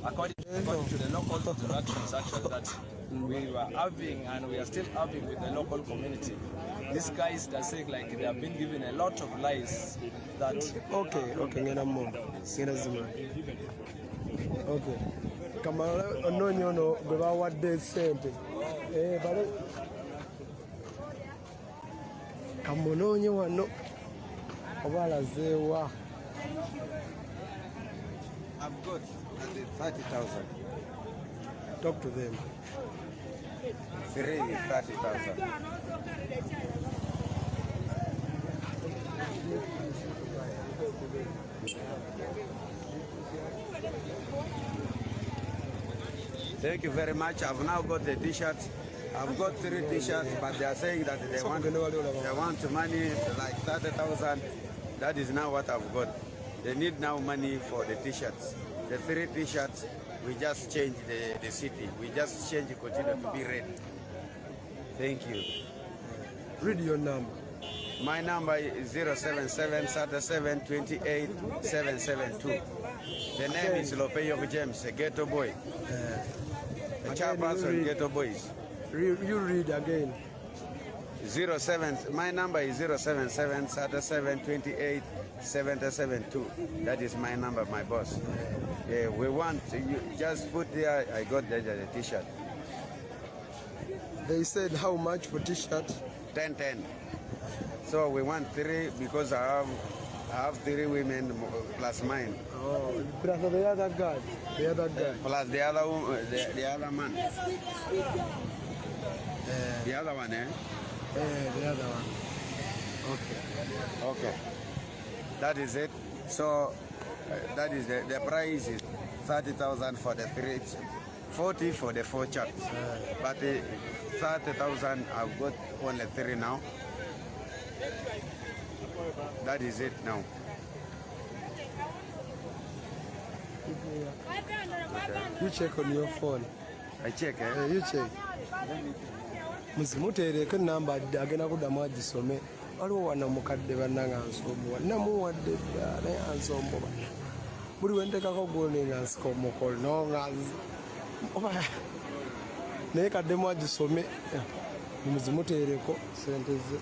According to the local interactions actually that we were having and we are still having with the local community, these guys are saying like they have been given a lot of lies that okay kamala ononyo no bwe bawadde sente bale kamunonye wano obalazeewa. I've got 30,000. Talk to them. 30,000. Thank you very much. I've now got the t-shirts. I've got 3 t-shirts, but they are saying that they want money like 30,000. That is now what I've got. They need now money for the t-shirts. The 3 t-shirts, we just changed the city. We just changed the continent to be red. Thank you. Read your number. My number is 077 37 28 772. The name is Lopeyo James, a ghetto boy. A chairperson, ghetto boys. You read again. 07. My number is 077 37 28 772. That is my number, my boss. Yeah, we want you just put there. I got the t-shirt. They said how much for t-shirt? 10. So we want 3 because I have 3 women plus mine. Oh, plus the other guy. The other guy. Plus the other the other man. The other one, eh? The other one. Okay. That is it. So that is the price is 30,000 for the 3, 40 for the 4 charts. But 30,000 I've got only 3 now. That is it now. You check on your phone. I check, eh? You check. Muzimuteereko namba agenda kuddamu agisome. Waliwo wano mukadde bannanga nsombowa. Namuwadde dda naye ansombowa. Buli we nteekako gundi nga nsika omukolo nonga naye kaddemu agisome. Muzimuteereko sente ze.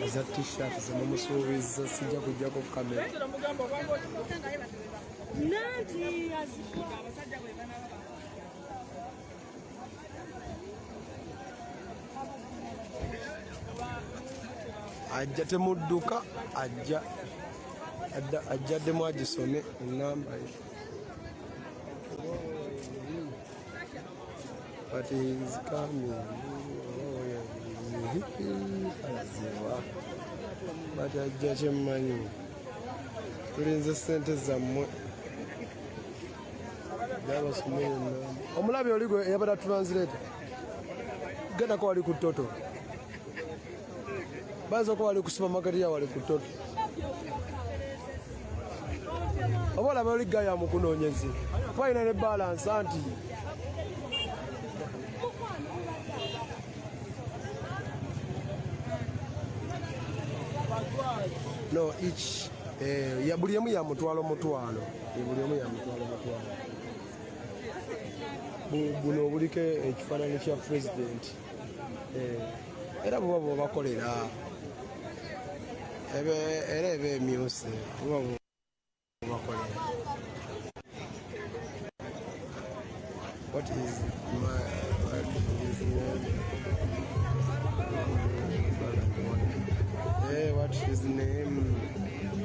Eza t-shirt ze mumusuubiza sijja kujjako kamera. ajja temudduka ajjaddemu agisome enamba ye. But he's coming. Alaziwa. But ajja kyemmanyi. Tulinze ssente zammwe. Jabasomere enamba. Omulabi oli gwe eyabadde translate. Gendako wali ku toto. Bayinza okuba wali ku supermarket ya wali ku toto. Oba olaba oli gaya mukunoonyezi. Fayina ne balance anti. No, each ya buli emu ya mutwalo. Buli emu ya mutwalo. Buno obuliko ekifaananyi kya president. Era bwe bakolera era eba emyuse bwe bakolera. What is his name?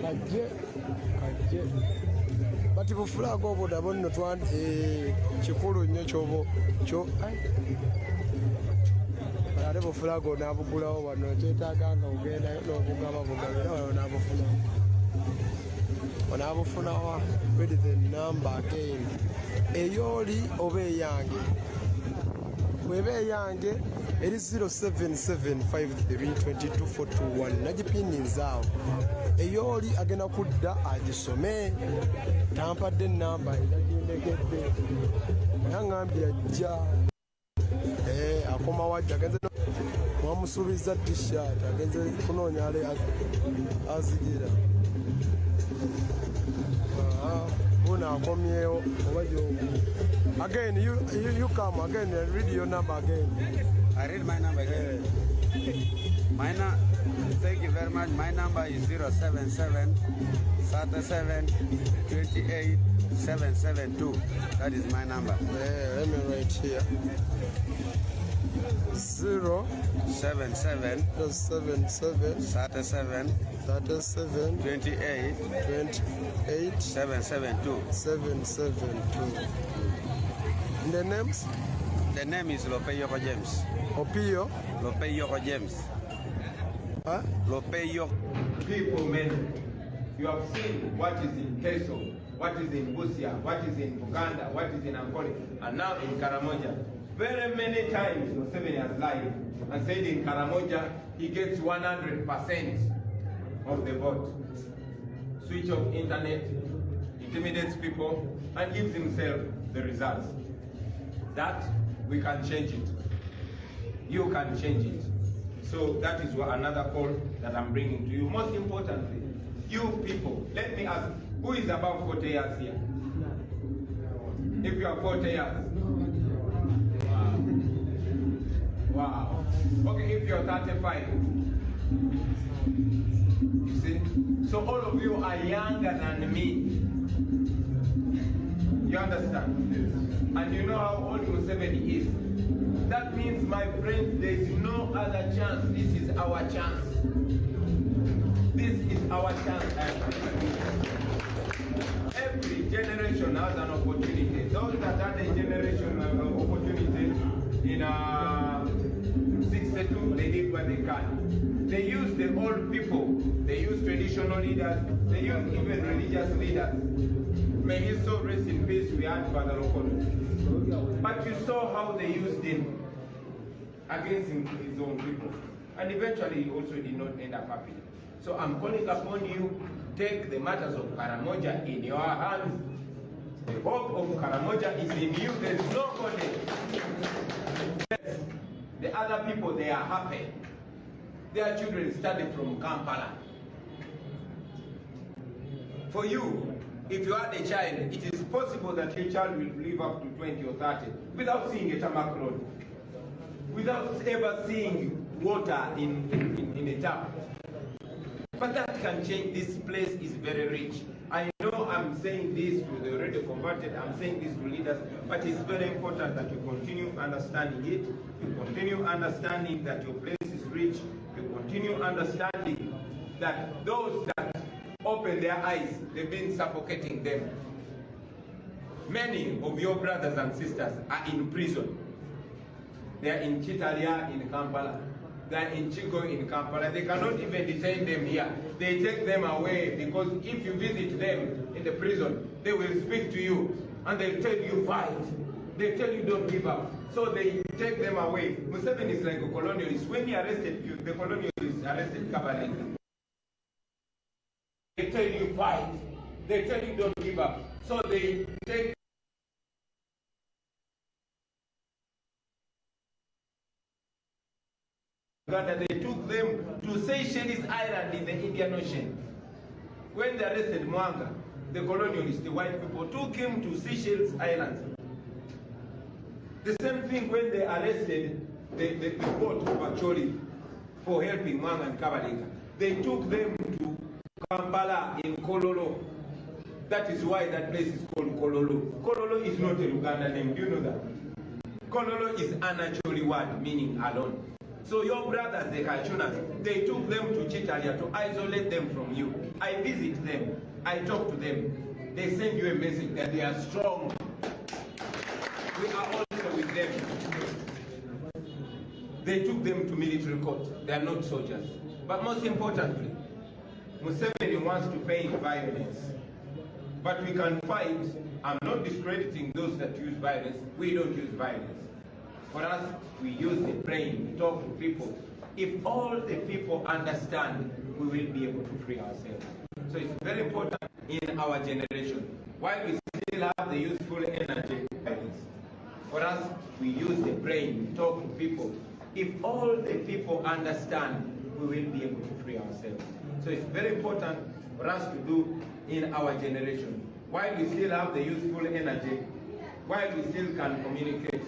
Kaje. Bati bufulaga obuda bonno kikulu nnyo kyo ate bufulaga onaabugulawo wano kyetaaga nga ogendayo n'obugababugabira wano onaabufunawa. Read the number again. Eyoli oba eyange bweba eyange eri 0775322421 nagipininzaawo. Eyoli agenda kudda agisome tampadde enamba ezagindegedde yaŋŋambye ajja akoma wajja agenze mwamusuubiza t-shirt agenze kunoonya ale azigira buno akomyewo oba again you come again and read your number again. I read my number again. Thank you very much. My number is 077 37 28 772. That is my number. Let me write here. 077 37 28 772. The names? The name is Lopeyoko James. Opio? Lopeyoko James. Huh? Lopeyoko. People, men, you have seen what is in Keso, what is in Busia, what is in Buganda, what is in Ankole, and now in Karamoja. Very many times Museveni has lied and said in Karamoja he gets 100% of the vote. Switch off internet, intimidates people, and gives himself the results. That we can change it. You can change it. So that is another call that I'm bringing to you. Most importantly, you people, let me ask, who is above 40 years here? If you are 40 years. Wow. Okay, if you're 35. You see? So all of you are younger than me. You understand? And you know how old Museveni is. That means, my friends, there is no other chance. This is our chance. This is our chance. Every generation has an opportunity. Those that had a generation opportunity in 62, they did what they can. They used the old people. They used traditional leaders. They used even religious leaders. May his soul rest in peace. We had Father Okono. But you saw how they used him against his own people. And eventually he also did not end up happy. So I'm calling upon you, take the matters of Karamoja in your hands. The hope of Karamoja is in you. There is nobody. The other people, they are happy. Their children studied from Kampala. For you, if you had a child, it is possible that your child will live up to 20 or 30 without seeing a tarmac road, without ever seeing water in a tap. But that can change. This place is very rich. I know I'm saying this to the already converted, I'm saying this to leaders, but it's very important that you continue understanding it, you continue understanding that your place is rich, you continue understanding that those that open their eyes, they've been suffocating them. Many of your brothers and sisters are in prison. They are in Chitalia in Kampala. They are in Chico in Kampala. They cannot even detain them here. They take them away because if you visit them in the prison, they will speak to you and they tell you fight. They tell you don't give up. So they take them away. Museveni is like a colonialist. When he arrested you, the colonialist arrested Karenga. They tell you fight. They tell you don't give up. So they take they took them to Seychelles Island in the Indian Ocean. When they arrested Mwanga, the colonialists, the white people, took him to Seychelles Islands. The same thing when they arrested the port of Acholi for helping Mwanga and Karenga. They took them to Kampala in Kololo. That is why that place is called Kololo. Kololo is not a Luganda name, do you know that? Kololo is an Acholi word meaning alone. So your brothers, the Kachunas, they took them to Chitalia to isolate them from you. I visit them, I talk to them. They send you a message that they are strong. We are also with them. They took them to military court. They are not soldiers. But most importantly, Museveni wants to pay violence. But we can fight. I'm not discrediting those that use violence. We don't use violence. For us, we use the brain, we talk to people. If all the people understand, we will be able to free ourselves. So it's very important in our generation. While we still have the youthful energy, for us, we use the brain, we talk to people. If all the people understand, we will be able to free ourselves. So it's very important for us to do in our generation. While we still have the youthful energy, while we still can communicate,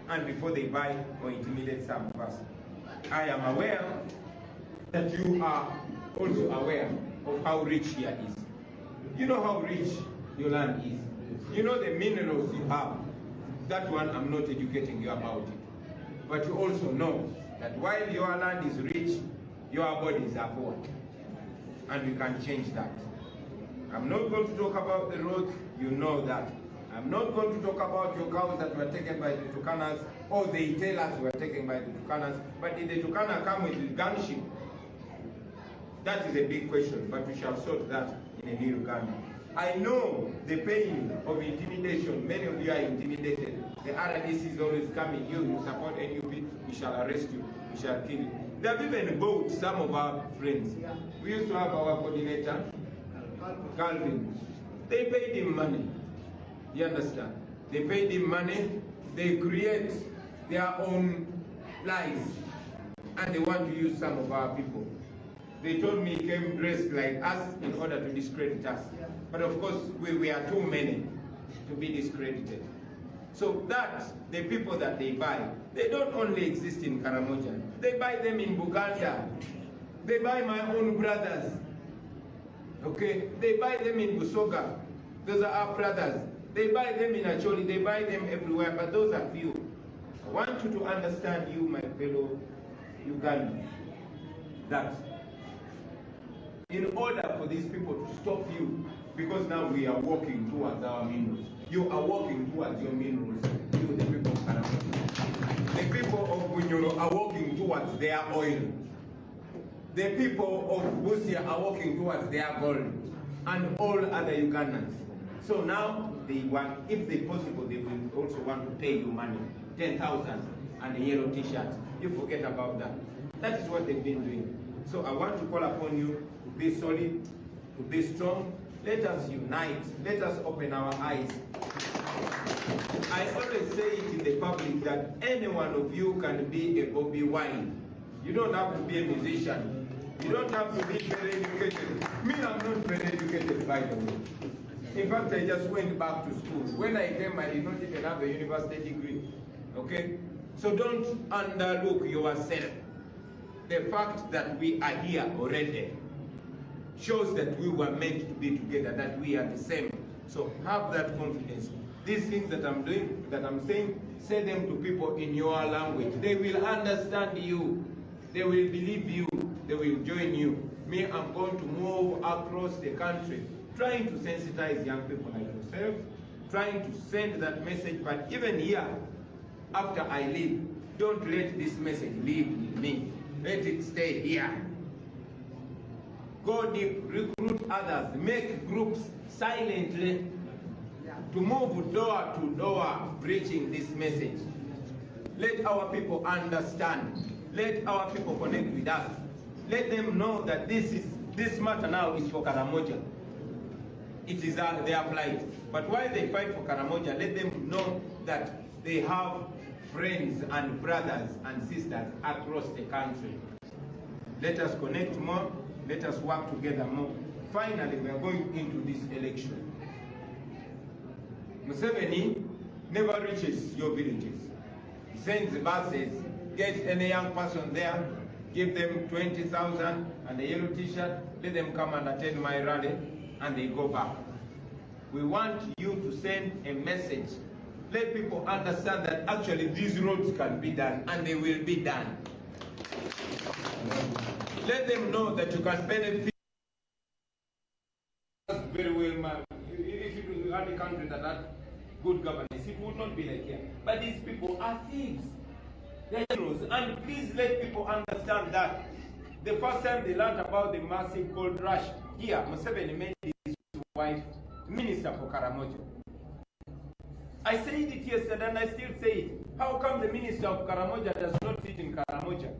and before they buy or intimidate some of us. I am aware that you are also aware of how rich here is. You know how rich your land is. You know the minerals you have. That one I'm not educating you about it. But you also know that while your land is rich, your bodies are poor. And we can change that. I'm not going to talk about the roads, you know that. I'm not going to talk about your cows that were taken by the Tukanas, or the Itelas were taken by the Tukanas, but did the Tukana come with the gunship? That is a big question, but we shall sort that in a new Uganda. I know the pain of intimidation. Many of you are intimidated. The RDC is always coming. You support NUP, we shall arrest you, we shall kill you. They have even bought some of our friends. We used to have our coordinator, Calvin. They paid him money. You understand? They paid him money, they create their own lies, and they want to use some of our people. They told me he came dressed like us in order to discredit us. But of course, we are too many to be discredited. So that, the people that they buy, they don't only exist in Karamoja. They buy them in Buganda. They buy my own brothers. Okay? They buy them in Busoga. Those are our brothers. They buy them in Acholi, they buy them everywhere, but those are few. I want you to understand, you, my fellow Ugandans, that in order for these people to stop you, because now we are walking towards our minerals, you are walking towards your minerals, you, the people of Karamoja. The people of Bunyoro are walking towards their oil. The people of Busia are walking towards their gold, and all other Ugandans. So now, they want, if they possible, they will also want to pay you money, 10,000 and a yellow t-shirt. You forget about that. That is what they've been doing. So I want to call upon you to be solid, to be strong. Let us unite. Let us open our eyes. I always say it in the public that any one of you can be a Bobi Wine. You don't have to be a musician. You don't have to be very educated. Me, I'm not very educated, by the way. In fact, I just went back to school. When I came, I did not even have a university degree. Okay? So don't underlook yourself. The fact that we are here already shows that we were meant to be together, that we are the same. So have that confidence. These things that I'm doing, that I'm saying, say them to people in your language. They will understand you. They will believe you, they will join you. Me, I'm going to move across the country, trying to sensitize young people like yourself, trying to send that message, but even here, after I leave, don't let this message leave with me. Let it stay here. Go deep, recruit others, make groups silently to move door to door preaching this message. Let our people understand. Let our people connect with us. Let them know that this matter now is for Karamoja. It is their plight. But while they fight for Karamoja, let them know that they have friends and brothers and sisters across the country. Let us connect more. Let us work together more. Finally, we are going into this election. Museveni never reaches your villages. He sends buses, get any young person there, give them 20,000 and a yellow t-shirt, let them come and attend my rally, and they go back. We want you to send a message. Let people understand that actually these roads can be done, and they will be done. Let them know that you can benefit very well, man. If you had a country that had good governance, it would not be like here. But these people are thieves. They're heroes. And please let people understand that the first time they learned about the massive gold rush here, Museveni made his wife minister for Karamoja. I said it yesterday and I still say it. How come the minister of Karamoja does not sit in Karamoja?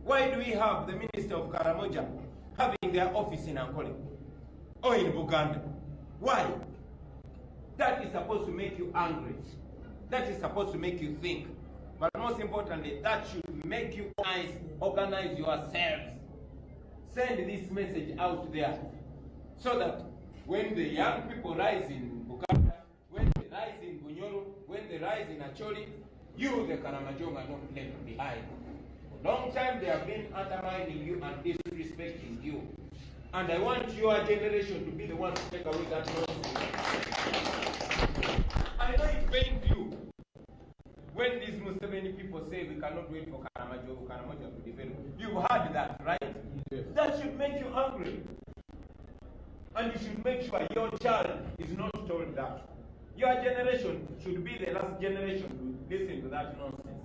Why do we have the minister of Karamoja having their office in Ankole or in Buganda? Why? That is supposed to make you angry. That is supposed to make you think. But most importantly, that should make you organize yourselves. Send this message out there so that when the young people rise in Buganda, when they rise in Bunyoro, when they rise in Acholi, you, the Karamajong, are not left behind. For a long time they have been undermining you and disrespecting you. And I want your generation to be the one to take away that nonsense. I know it pains you when these Museveni people say we cannot wait for Karamoja to develop. You've heard that, right? Yes. That should make you angry. And you should make sure your child is not told that. Your generation should be the last generation to listen to that nonsense.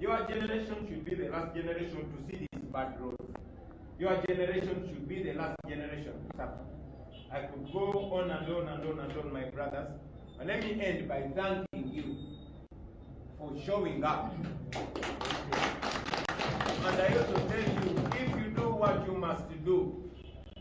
Your generation should be the last generation to see these bad roads. Your generation should be the last generation to suffer. I could go on and on and on and on, my brothers. And let me end by thanking you for showing up. And I also tell you, if you do what you must do,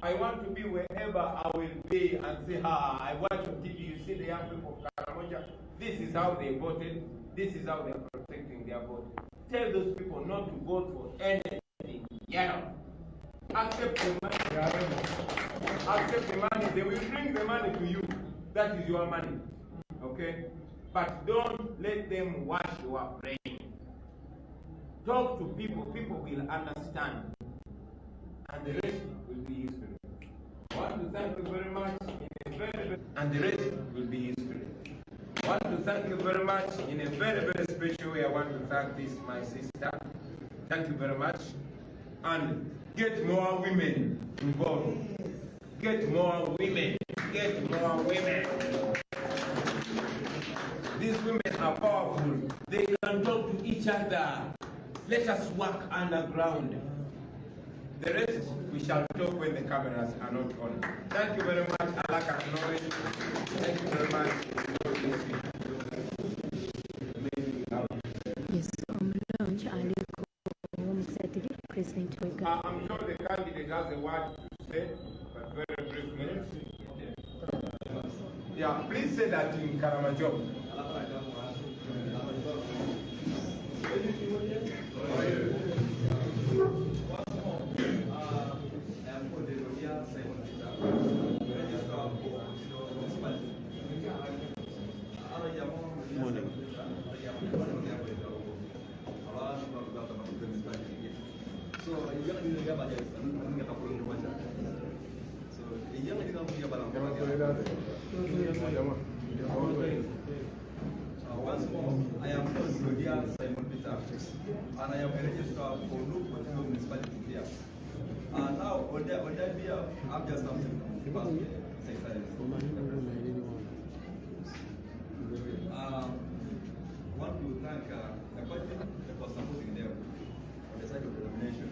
I want to be wherever I will be and say, I watch on TV, you see the young people of Karamoja, this is how they voted, this is how they are protecting their vote. Tell those people not to vote for anything yellow. Accept the money. Accept the money. They will bring the money to you. That is your money. Okay? But don't let them wash your brain. Talk to people. People will understand. And the rest will be history. I want to thank you very much. And the rest will be history. I want to thank you very much. In a very, very special way, I want to thank this, my sister. Thank you very much. And get more women involved. Get more women. Get more women. These women are powerful. They can talk to each other. Let us work underground. The rest we shall talk when the cameras are not on. Thank you very much. I like acknowledging. Thank you very much. Yes, launch President Wega. I'm sure the candidate has a word to say, but very briefly. Yeah, please say that in Karamajong. Once more, I am Simon Peter. and I am a registrar for Loop municipality here. Now, on that behalf, I'm just something to pass the secretary. Want to thank the question that was supporting them on the side of the nomination.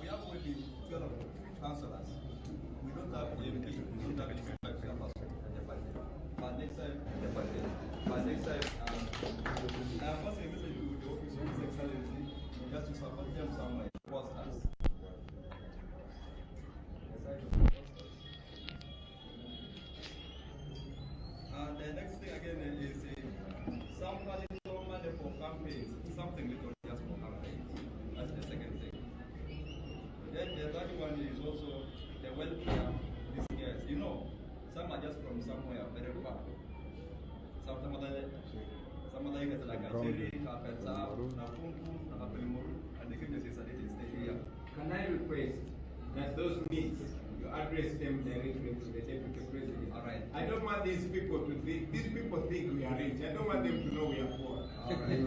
We have only 12 councillors. We don't have the education, we don't have any feedback in the party. But next time, I'm passing a message to the office of His Excellency just to support them somewhere. Posters. And the next thing again is some political money for campaigns, something little just for campaigns. That's the second thing. Then the third one is also the welfare these years. You know, some are just from somewhere very far. Some other areas like Achiri, Kapeta, Napunku, Napelimuru, and they came to say stay here. Can I request that those needs, you address them directly to the Deputy President? All right. I don't want these people to think, these people think we are rich. I don't want them to know we are poor. All right.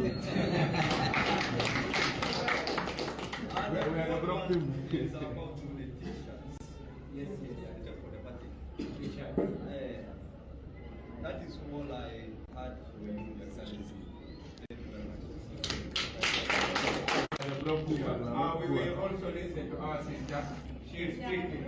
We are a problem. It's about the t-shirts. Yes. Just for the party. T-shirts. That is all I had for you, Your Excellency. Thank you very much. We will also listen to our sister. She is speaking.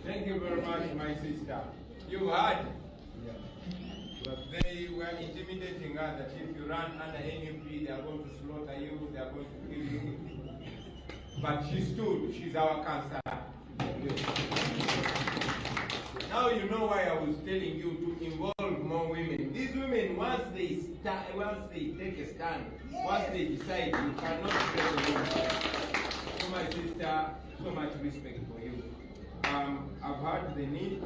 Thank you very much, my sister. You heard? They were intimidating us that if you run under NUP, they are going to slaughter you, they are going to kill you. But she stood, she's our counsellor. Now you know why I was telling you to involve more women. These women, once they take a stand, once they decide, you cannot tell them. So my sister, so much respect for you. I've heard the need,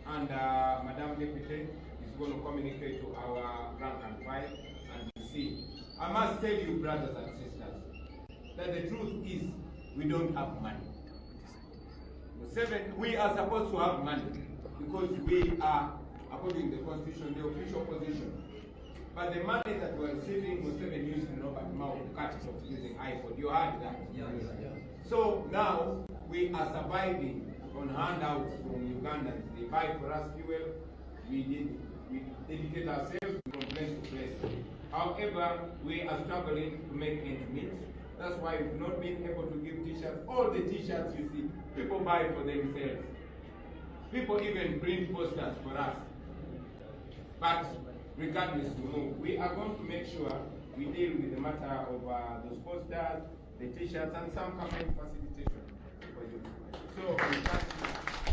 and Madam Deputy is going to communicate to our rank and file and see. I must tell you, brothers and sisters, that the truth is we don't have money. We are supposed to have money because we are, according to the Constitution, the official position. But the money that we are receiving was 7 years in Robert Mao cuts of using iPhone. You heard that? Yeah. So now we are surviving on handouts from Ugandans. They buy for us fuel. We dedicate ourselves from place to place. However, we are struggling to make ends meet. That's why we've not been able to give t-shirts. All the t-shirts you see, people buy for themselves. People even print posters for us. But regardless, we are going to make sure we deal with the matter of those posters, the t-shirts, and some campaign facilitation for you. So,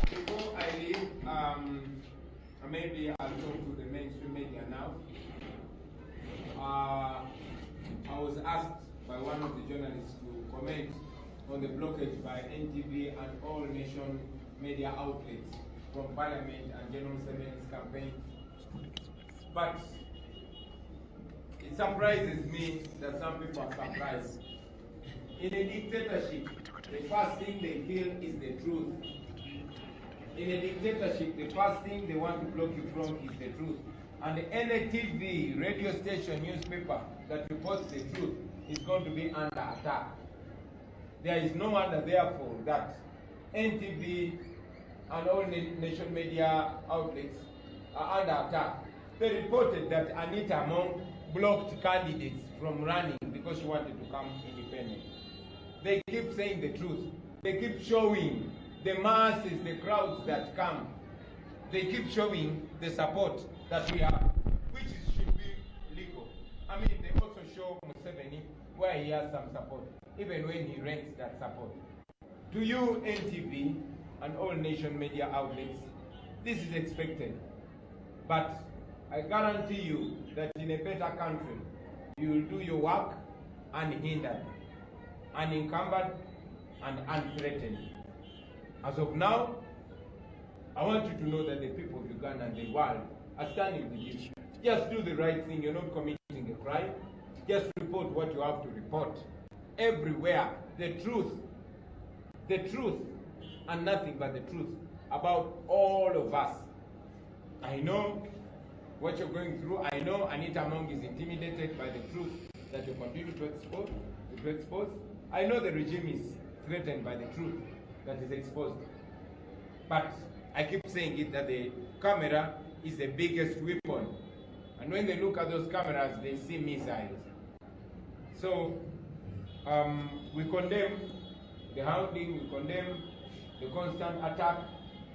before I leave, maybe I'll talk to the mainstream media now. I was asked by one of the journalists to comment on the blockage by NTV and all nation media outlets from Parliament and General Assembly's campaign. But it surprises me that some people are surprised. In a dictatorship, the first thing they kill is the truth. In a dictatorship, the first thing they want to block you from is the truth. And any TV, radio station, newspaper that reports the truth is going to be under attack. There is no wonder, therefore, that NTV and all nation media outlets are under attack. They reported that Anita Among blocked candidates from running because she wanted to come independent. They keep saying the truth. They keep showing the masses, the crowds that come. They keep showing the support that we have, which should be legal. I mean, they also show Museveni where he has some support, even when he rents that support. To you, NTV and all nation media outlets, this is expected. But I guarantee you that in a better country, you will do your work unhindered, unencumbered, and unthreatened. As of now, I want you to know that the people of Uganda and the world are standing with you. Just do the right thing. You're not committing a crime. Just report what you have to report. Everywhere, the truth, and nothing but the truth about all of us. I know what you're going through. I know Anita Among is intimidated by the truth that you continue to expose. I know the regime is threatened by the truth that is exposed. But I keep saying it that the camera is the biggest weapon. And when they look at those cameras, they see missiles. So we condemn the hounding, we condemn the constant attack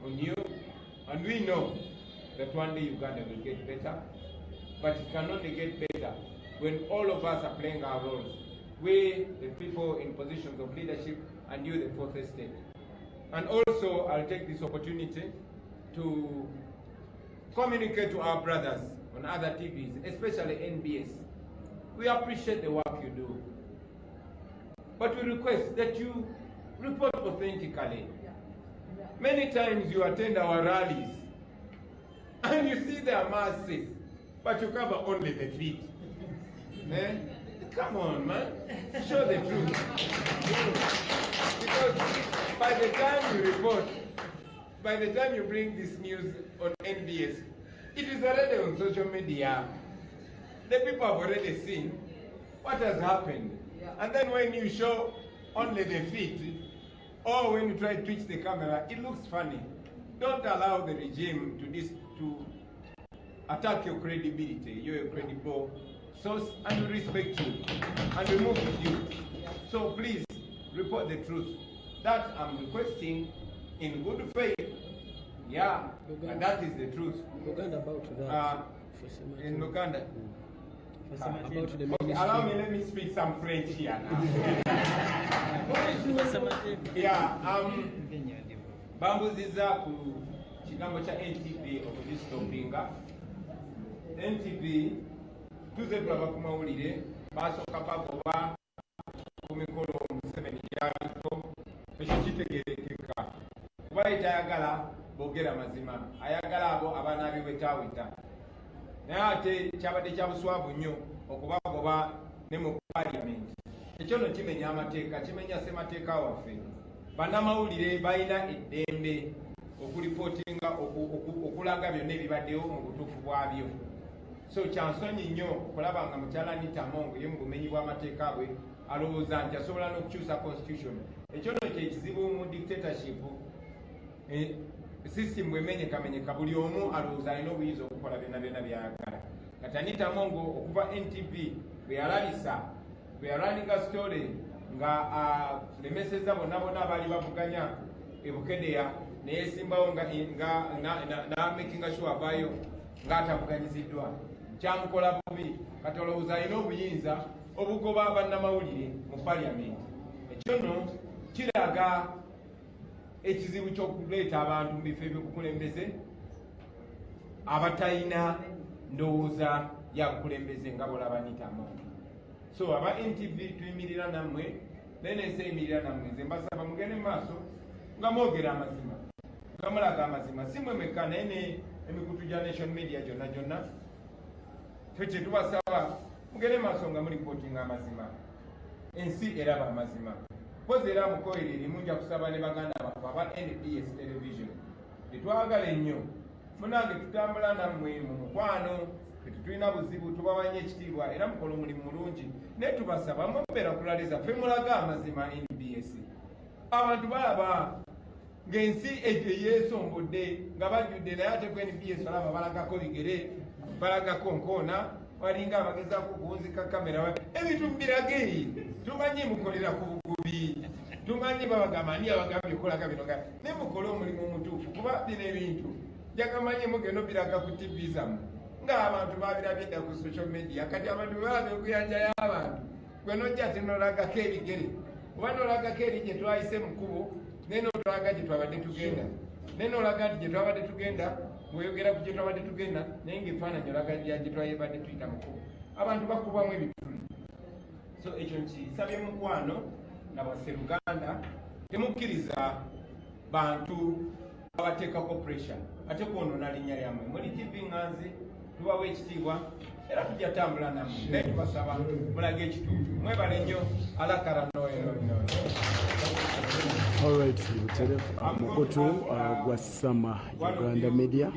on you. And we know that one day Uganda will get better. But it can only get better when all of us are playing our roles. We, the people in positions of leadership, and you, the fourth estate. And also, I'll take this opportunity to communicate to our brothers on other TVs, especially NBS. We appreciate the work you do. But we request that you report authentically. Many times you attend our rallies and you see their masses, but you cover only the feet. Man, come on, man. Show the truth. Because by the time you report, by the time you bring this news on NBS, it is already on social media. The people have already seen what has happened. And then when you show only the feet, or when you try to twitch the camera, it looks funny. Don't allow the regime to attack your credibility. You're a credible source, and we respect you, and we move with you. So please, report the truth. That I'm requesting in good faith. Yeah, and that is the truth. In Uganda. Okay, allow me, let me speak some French here now. Yeah, bambuziza ku kigambo cha NTV okudistopinga. NTV tuze tulaba ku mawulire basooka bagoba ku mikolo Museveni gy'aliko ekyo kitegeerekeka kuba tayagala boogera mazima, ayagala abo abanaabibwetaweta. Naye ate kyabadde kya buswavu nnyo okubagoba ne mu paliamenti. Ekyo no kimenya amateeka, kimenya ssemateeka waffe. Bannamawulire balina eddembe okulipootinga, okulaga byonna ebibaddewo mu butuufu bwabyo. So kyansonyi nnyo okulaba nga mukyala Anita Among ye mu bumenyi bw'amateeka bwe alowooza nti asobola n'okukyusa constitution. Ekyo no kye kizibu mu dictatorship. System bwemenyekamenyeka, buli omu alowooza alina obuyinza okukola byonna by'ayagala. Kati Anita Among okuva NTV bwe yalalisa, bwe yalaninga story nga lemeseza bonna abaali bavuganya ebukedeya neyesimbawo n'amakinga sure avaayo ng'atavuganyiziddwa. Kyamukola bubi, kati olowooza alina obuyinza obugoba bannamawulire mu paliamenti. Ekyo nno kiraga ekizibu ky'okuleeta abantu mu bifo eby'obukulembeze abatalina ndowooza ya bukulembeze nga bw'olaba Anita Among. So aba NTV tuyimirira nammwe, NNC eyimirira nammwe. Nze mbasaba mugende mu maaso nga mwogera amazima, nga mulaga amazima. Si mmwe mwekka naye ne emikutu gya nation media gyonna ffe kye tubasaba mugende mu maaso nga mulipootinga amazima. Ensi eraba amazima. Pozi era mukoere erimu nja kusaba ne baganda baffe aba NBS television tetwagala ennyo munange tutambula nammwe mu mukwano, tetulina buzibu, tubawanye ekitiibwa era mukola omulimu mulungi. Naye tubasaba mubeera kulaliza ffe mulaga amazima NBS. Abantu balaba ng'ensi egyo yeesombodde nga bajjudde, naye ate ku NBS olaba balagako bigere, balagako nkoona, walinga abagezaako okuwunzika kamera. Ebintu biraga eri, tumanyi mukolera ku bugubi, tumanyi babagamba ani abagambye okolaga bino, naye mukole omulimu omutuufu kuba bino ebintu jagamanyi mugenda obiraga ku TV zammwe ng'abantu babirabye edda ku social media. Kati abantu balabe okuyanja y'abantu gwe nojja tinolagako ebigere oba nolagako eri gye twayise mu kkubo naye notulaga gye twabadde tugenda naye nolaga nti gye twabadde tugenda bweyogera ku gye twabadde tugenda naye ngaefaananyi olaga gye twabadde tuyita mu kkubo abantu bakubamu ebituli so ekyo nkisabye mukwano nabaseruganda temukkiriza bantu abateekako pressure ate kwonona linnya lyammwe muli tv nganzi tubawa ekitiibwa era tujja tambula nammwe naye tubasaba mulage ekituufu mwebale nnyo alakaranoenoino. Alright, Mukoto gwa Sama Uganda Media.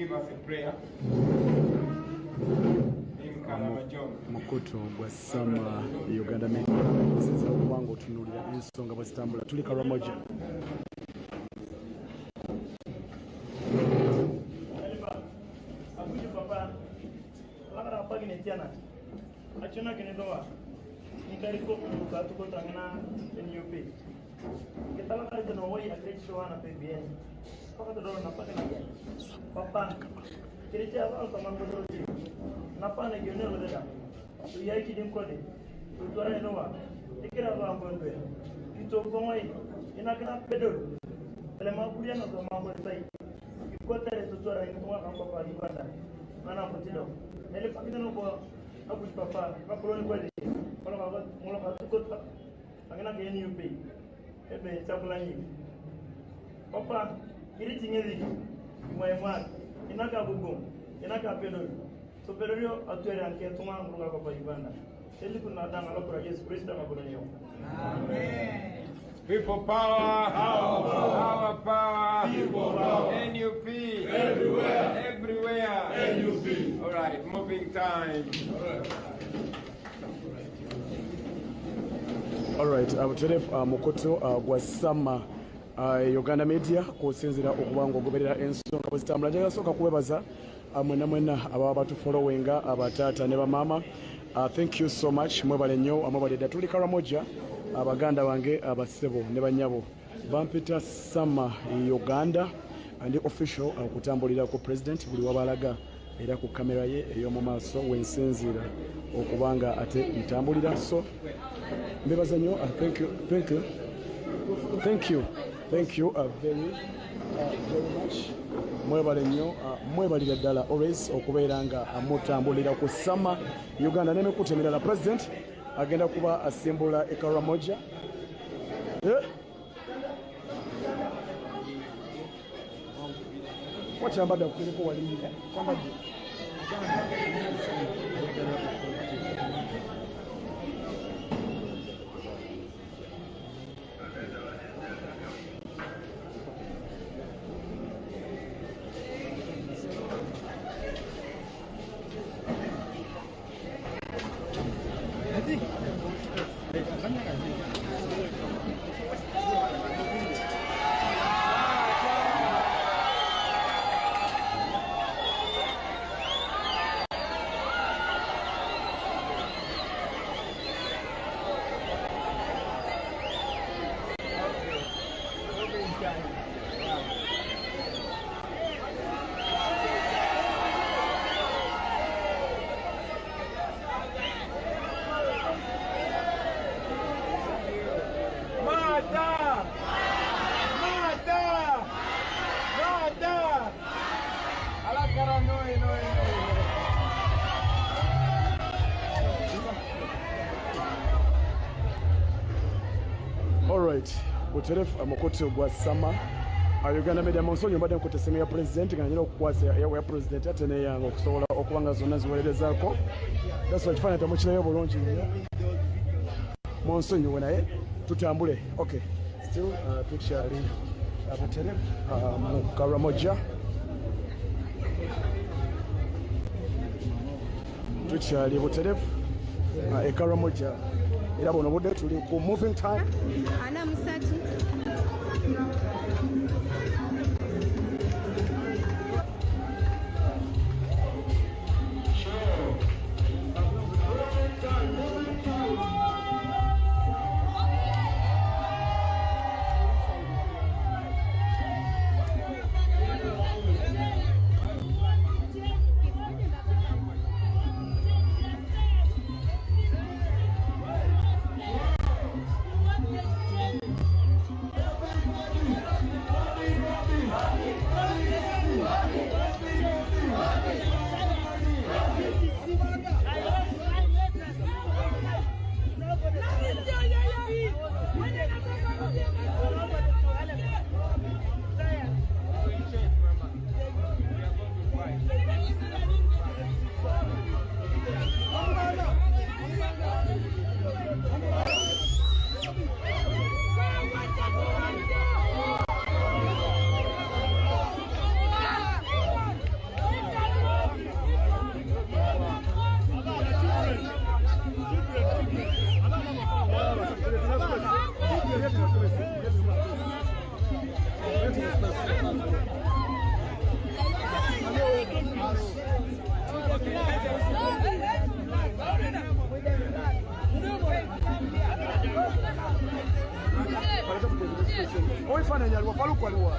Mukoto gwa Sama Uganda Media. Sasa kubango tunulira ensonga bazitambula tuli Karamoja. Achana kene doa nikari ko katu ko tangana NUP kita la kare no wai akre chwana pe bien paka do na paka na papa kire cha wa ko mango do ti na pa na gene lo da to yai ki dim ko de to tora no wa ikira ba ko ndo ito ko mai ina kana pedo ele ma kuria no do ma ko sai ko tere to tora ni ko ka papa ni banda mana ko tido ele pakita no ko aku papa pakuloni kweli kono baba mulo ka tukot angena ke NUP ebe Kyagulanyi papa iri tingeli moye mwa inaka bugo inaka pedo so pedo atwere anke tuma ngulunga papa ibanda eli kuna danga lokora Yesu Kristo makoloni yo amen. People power, power, power, people power, NUP, everywhere, NUP. All right, moving time. All right, Mukoto gwa Sama Uganda Media kusinzira okubango ogoberera ensonga bwezitambula njagala sooka kuwebaza mwena ababa batufollowinga abataata ne bamama. Thank you so much, mwebale nnyo amwebale dda tuli Karamoja abaganda bange abasebo ne banyabo bampita Sama Uganda and official okutambulira ku president buli wabalaga era ku kamera ye ey'omu maaso wensinzira okubanga ate ntambulira so mbebaza nnyo. Thank you very much. Mwebale nnyo mwebalira ddala always okubeera nga mutambulira ku Sama Uganda n'emikutu emirala. President agenda kuba asimbula e Karamoja. Wakyambadde okuliko wali kyambadde Buterefu Mukoto gwa Sama Uganda Media Monsonyo mbadde nkutte essimu ya president nga nanyina okukwasa ya president ate neyange okusobola okubanga zonna ziweerezaako daso ekifaananyi temukirayo bulungi nnyo Monsonyo we naye tutambule. Okay, still tukyali Buterefu mu Karamoja tukyali Buterefu e Karamoja era buno budde tuli ku moving time ana musatu Oi fana nyalwa falu kwalwa.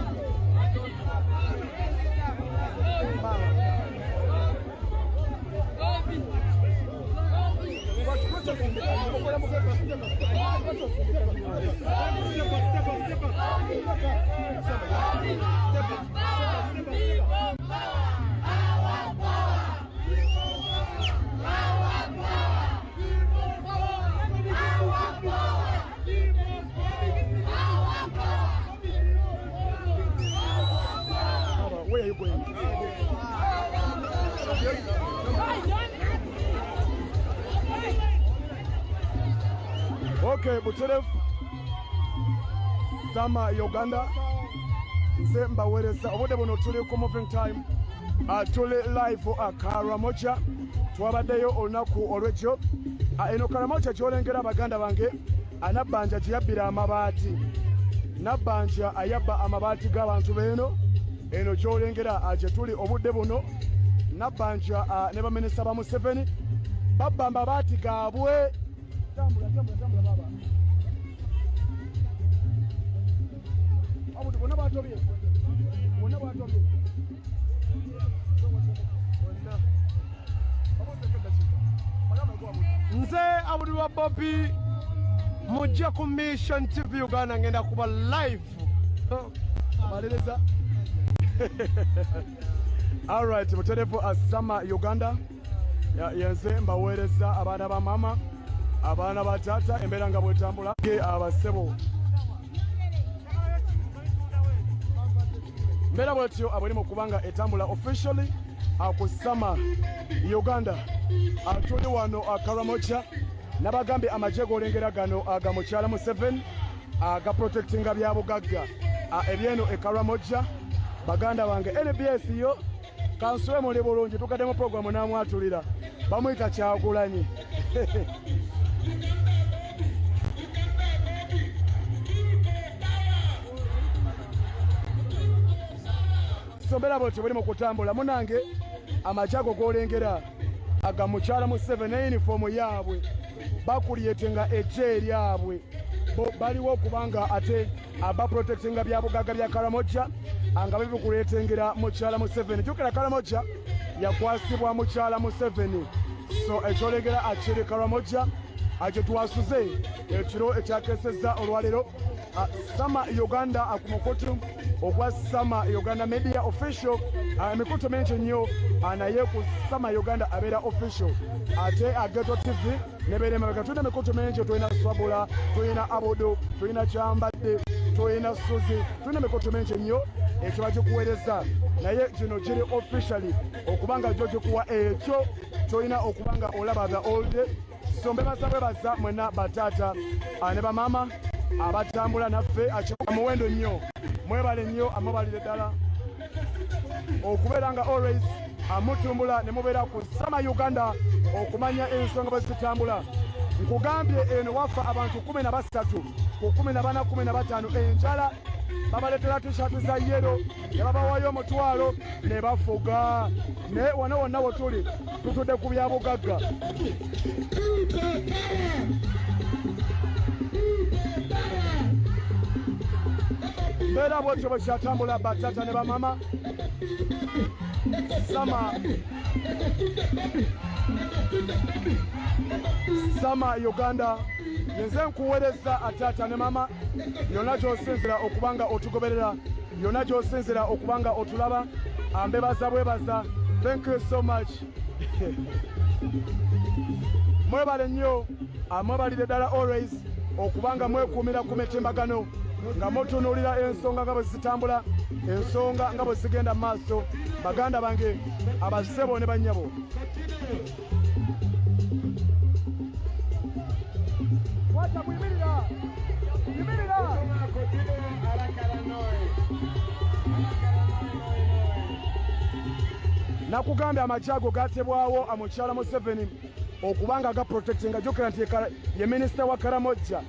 Where are you going? Okay, Buteref, Sama Uganda, Zemba Weresa, whatever no tuli moving time, tuli live for Karamoja, Twabadeyo Onaku Orejo, Eno Karamoja Jolengera Baganda Bange, Anabanja Jiabira Amabati, Nabanja Ayaba Amabati Gabantu Beno, Eno Jolengera Ajetuli Obudebono, Nabanja Never Minister Museveni, Baba Mabati Gabwe. Tambula baba. Abudu bona batobye. Bona batobye. Nze abudu wa Bobi Mujja ku Mission TV Uganda ngenda kuba live. Baleleza. All right, muterefu asama Uganda. Yenze mbawereza abana ba mama. Abana batata embera nga bwetambula ge abasebo mbera bwetyo abali mu kubanga etambula officially akusama Uganda atuli wano Karamoja nabagambe amajego olengera gano agamukyala mu 7 aga protectinga bya bugagga ebyeno Karamoja baganda bange NBS yo kanswe mu bulungi tukadde mu program namwatulira bamuyita Kyagulanyi Sombera bwetyo buli mu kutambula munange amajago golengera agamukyala mu 7 uniform yaabwe bakulyetenga eje lyabwe baliwo kubanga ate aba protectinga bya bugagga bya Karamoja anga bibikuletengera mukyala mu 7 jukira Karamoja yakwasibwa mukyala mu 7 so ekyolengera akiri Karamoja aje twasuze ekiro ekyakeseza olwalero Sama Uganda akumukotu ogwa Sama Uganda media official emikutu menshi nnyo anaye ku Sama Uganda abera official ate Ageto TV nebere mabega tuna emikutu menshi tuyina Swabula tuyina Abodo tuyina Kyambadde tuyina Suzi tuna emikutu menshi nnyo ekyo bagikuweereza naye gino giri officially okubanga gyo gikuwa ekyo tuyina okubanga olaba the all day so mbebaza bwebaza mwena batata ne bamama abatambula naffe amuwendo nnyo mwebale nnyo amubalire ddala okubeera nga always amutumbula ne mubeera ku Sama Uganda okumanya ensonga bwe zitambula nkugambye eno wafa abantu 13 ku 14 15 enjala babaletera t-shirt za yero ne babawayo omutwalo ne bafuga ne wano wonna wetuli tutudde ku bya bugagga mbera bwetyo bwekyatambula batata ne bamama Sama Uganda yenze nkuweereza atata ne mama yonna gy'osinzira okubanga otugoberera yonna gy'osinzira okubanga otulaba ambebaza bwebaza thank you so much mwebale nnyo amwebalire ddala always okubanga mwekuumira ku mitimbagano nga mutunuulira ensonga nga bwe zitambula ensonga nga bwe zigenda maaso baganda bange abasebo ne bannyabo nakugambye amajago gatebwawo amukyala mu 7 okubanga ga protectinga jukira nti ye minisita wa Karamoja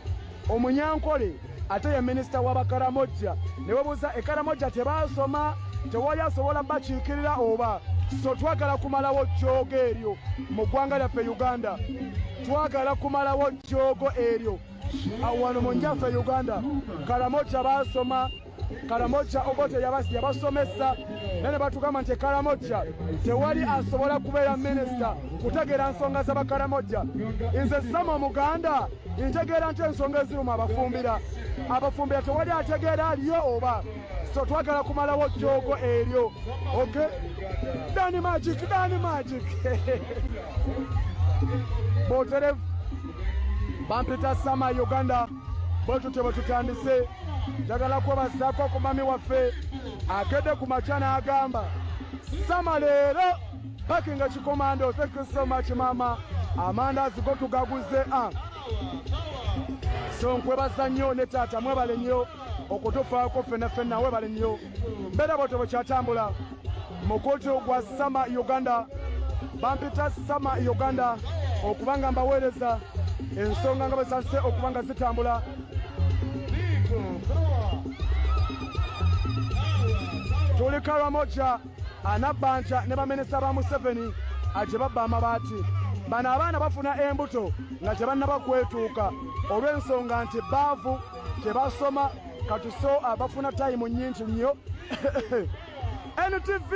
omunyankole ate ye minisita w'abakaramoja ne webuuza ekaramoja tebaasoma tewali asobola bakiikirira oba so twagala kumalawo jjoogo eryo mu ggwanga lyaffe Uganda twagala kumalawo jjoogo eryo wano mu njaffe Uganda karamoja baasoma karamoja obote yabasomesa nene batugamba nti karamoja tewali asobola kubeera minisita kutegeera nsonga z'abakaramoja nze sama Muganda ntegeera nti ensonga eziruma abafumbira tewali ategeera aliyo oba so twagala kumalawo jjoogo eryo okay Dani magic boterevu bampita sama Uganda bwetutyo bwe tutandise njagala kwebazaako ku mami waffe akedde ku makya n'agamba sama leero pakinga kikomando thank you so much mama amandaazi go tugaguze so nkwebaza nnyo ne taata mwebale nnyo okutufaako ffenna webale nnyo mbeera bwetyo bwe kyatambula mukoto gwa sama Uganda bampita sama Uganda okubanga mbaweereza ensonga nga bwe zazze okubanga zitambula tuli Karamoja anabbanja ne baminisita ba Museveni gye babba amabaati bano abaana bafuna embuto nga tebannaba kwetuuka olw'ensonga nti baavu tebasoma katuso bafuna tayimu nnyingi nnyo NTV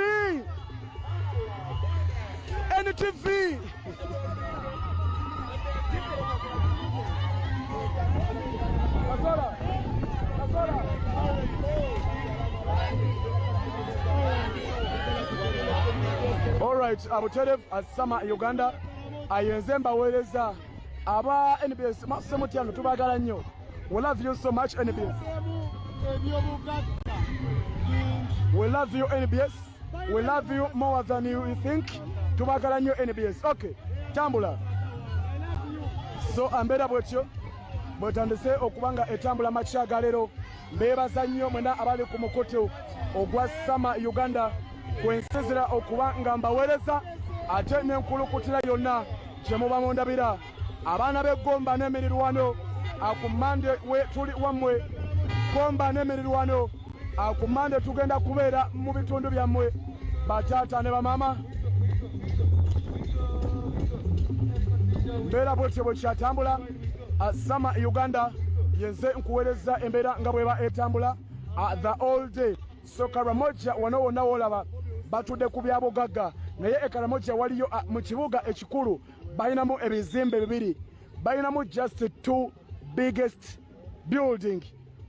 Alright, abuterevu asama Uganda ayenze mbaweereza aba NBS masemutyano tubagala nnyo. We love you so much NBS. We love you NBS. We love you more than you think. Tubagala nnyo NBS. Okay, tambula. So ambera bwetyo bwetandise okubanga etambula makya leero mbeebaza nnyo mwena abali ku mukoto ogwa sama Uganda kwensezera okuba nga mbaweereza ate n'enkulukutira yonna gye muba mundabira abaana b'eggomba n'emirirwano akumande we tuli wammwe gomba n'emirirwano akumande tugenda kubeera mu bitundu byammwe bataata ne bamaama mbeera bwetyo bwe kyatambula sama Uganda yenze nkuweereza embeera nga bweba etambula the all day so Karamoja wano wonna wolaba batudde ku byabugagga naye Karamoja waliyo mu kibuga ekikulu balinamu ebizimbe bibiri balinamu just two biggest building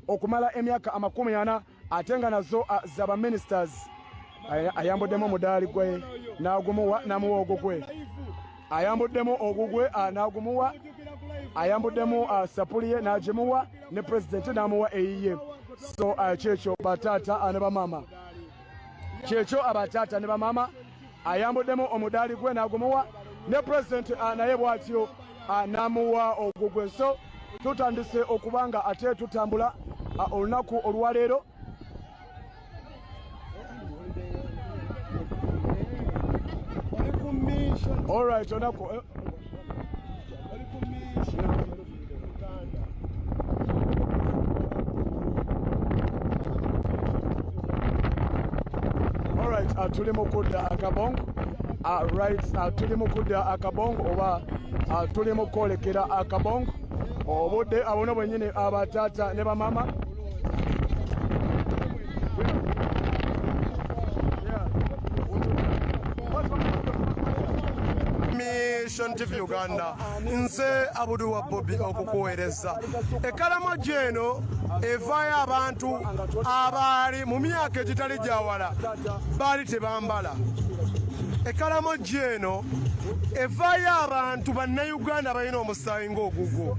okumala emyaka 40 ate nga nazo zaba ministers ayambuddemu omudaali gwe n'agumuwa namuwa ogugwe ayambuddemu ogugwe n'agumuwa ayambuddemu sapuliye n'agimuwa ne president n'amuwa eyiye so kyekyo bataata ne bamama kyekyo abataata ne bamama ayambuddemu omudaali gwe n'agumuwa ne president naye bw'atyo n'amuwa ogugwe so tutandise okubanga ate tutambula olunaku olwaleero alright olunaku tuli mu kudda Kaabong right tuli mu kudda Kaabong oba tuli mu kwolekera Kaabong obudde abono bwennyini abataata ne bamama Mission TV Uganda nze abudu wa Bobi okukuweereza Karamoja eno evaayo abantu abaali mu myaka egitali gyawala baali tebambala Karamoja eno evaayo abantu bannayuganda balina omusaayi ng'ogugwo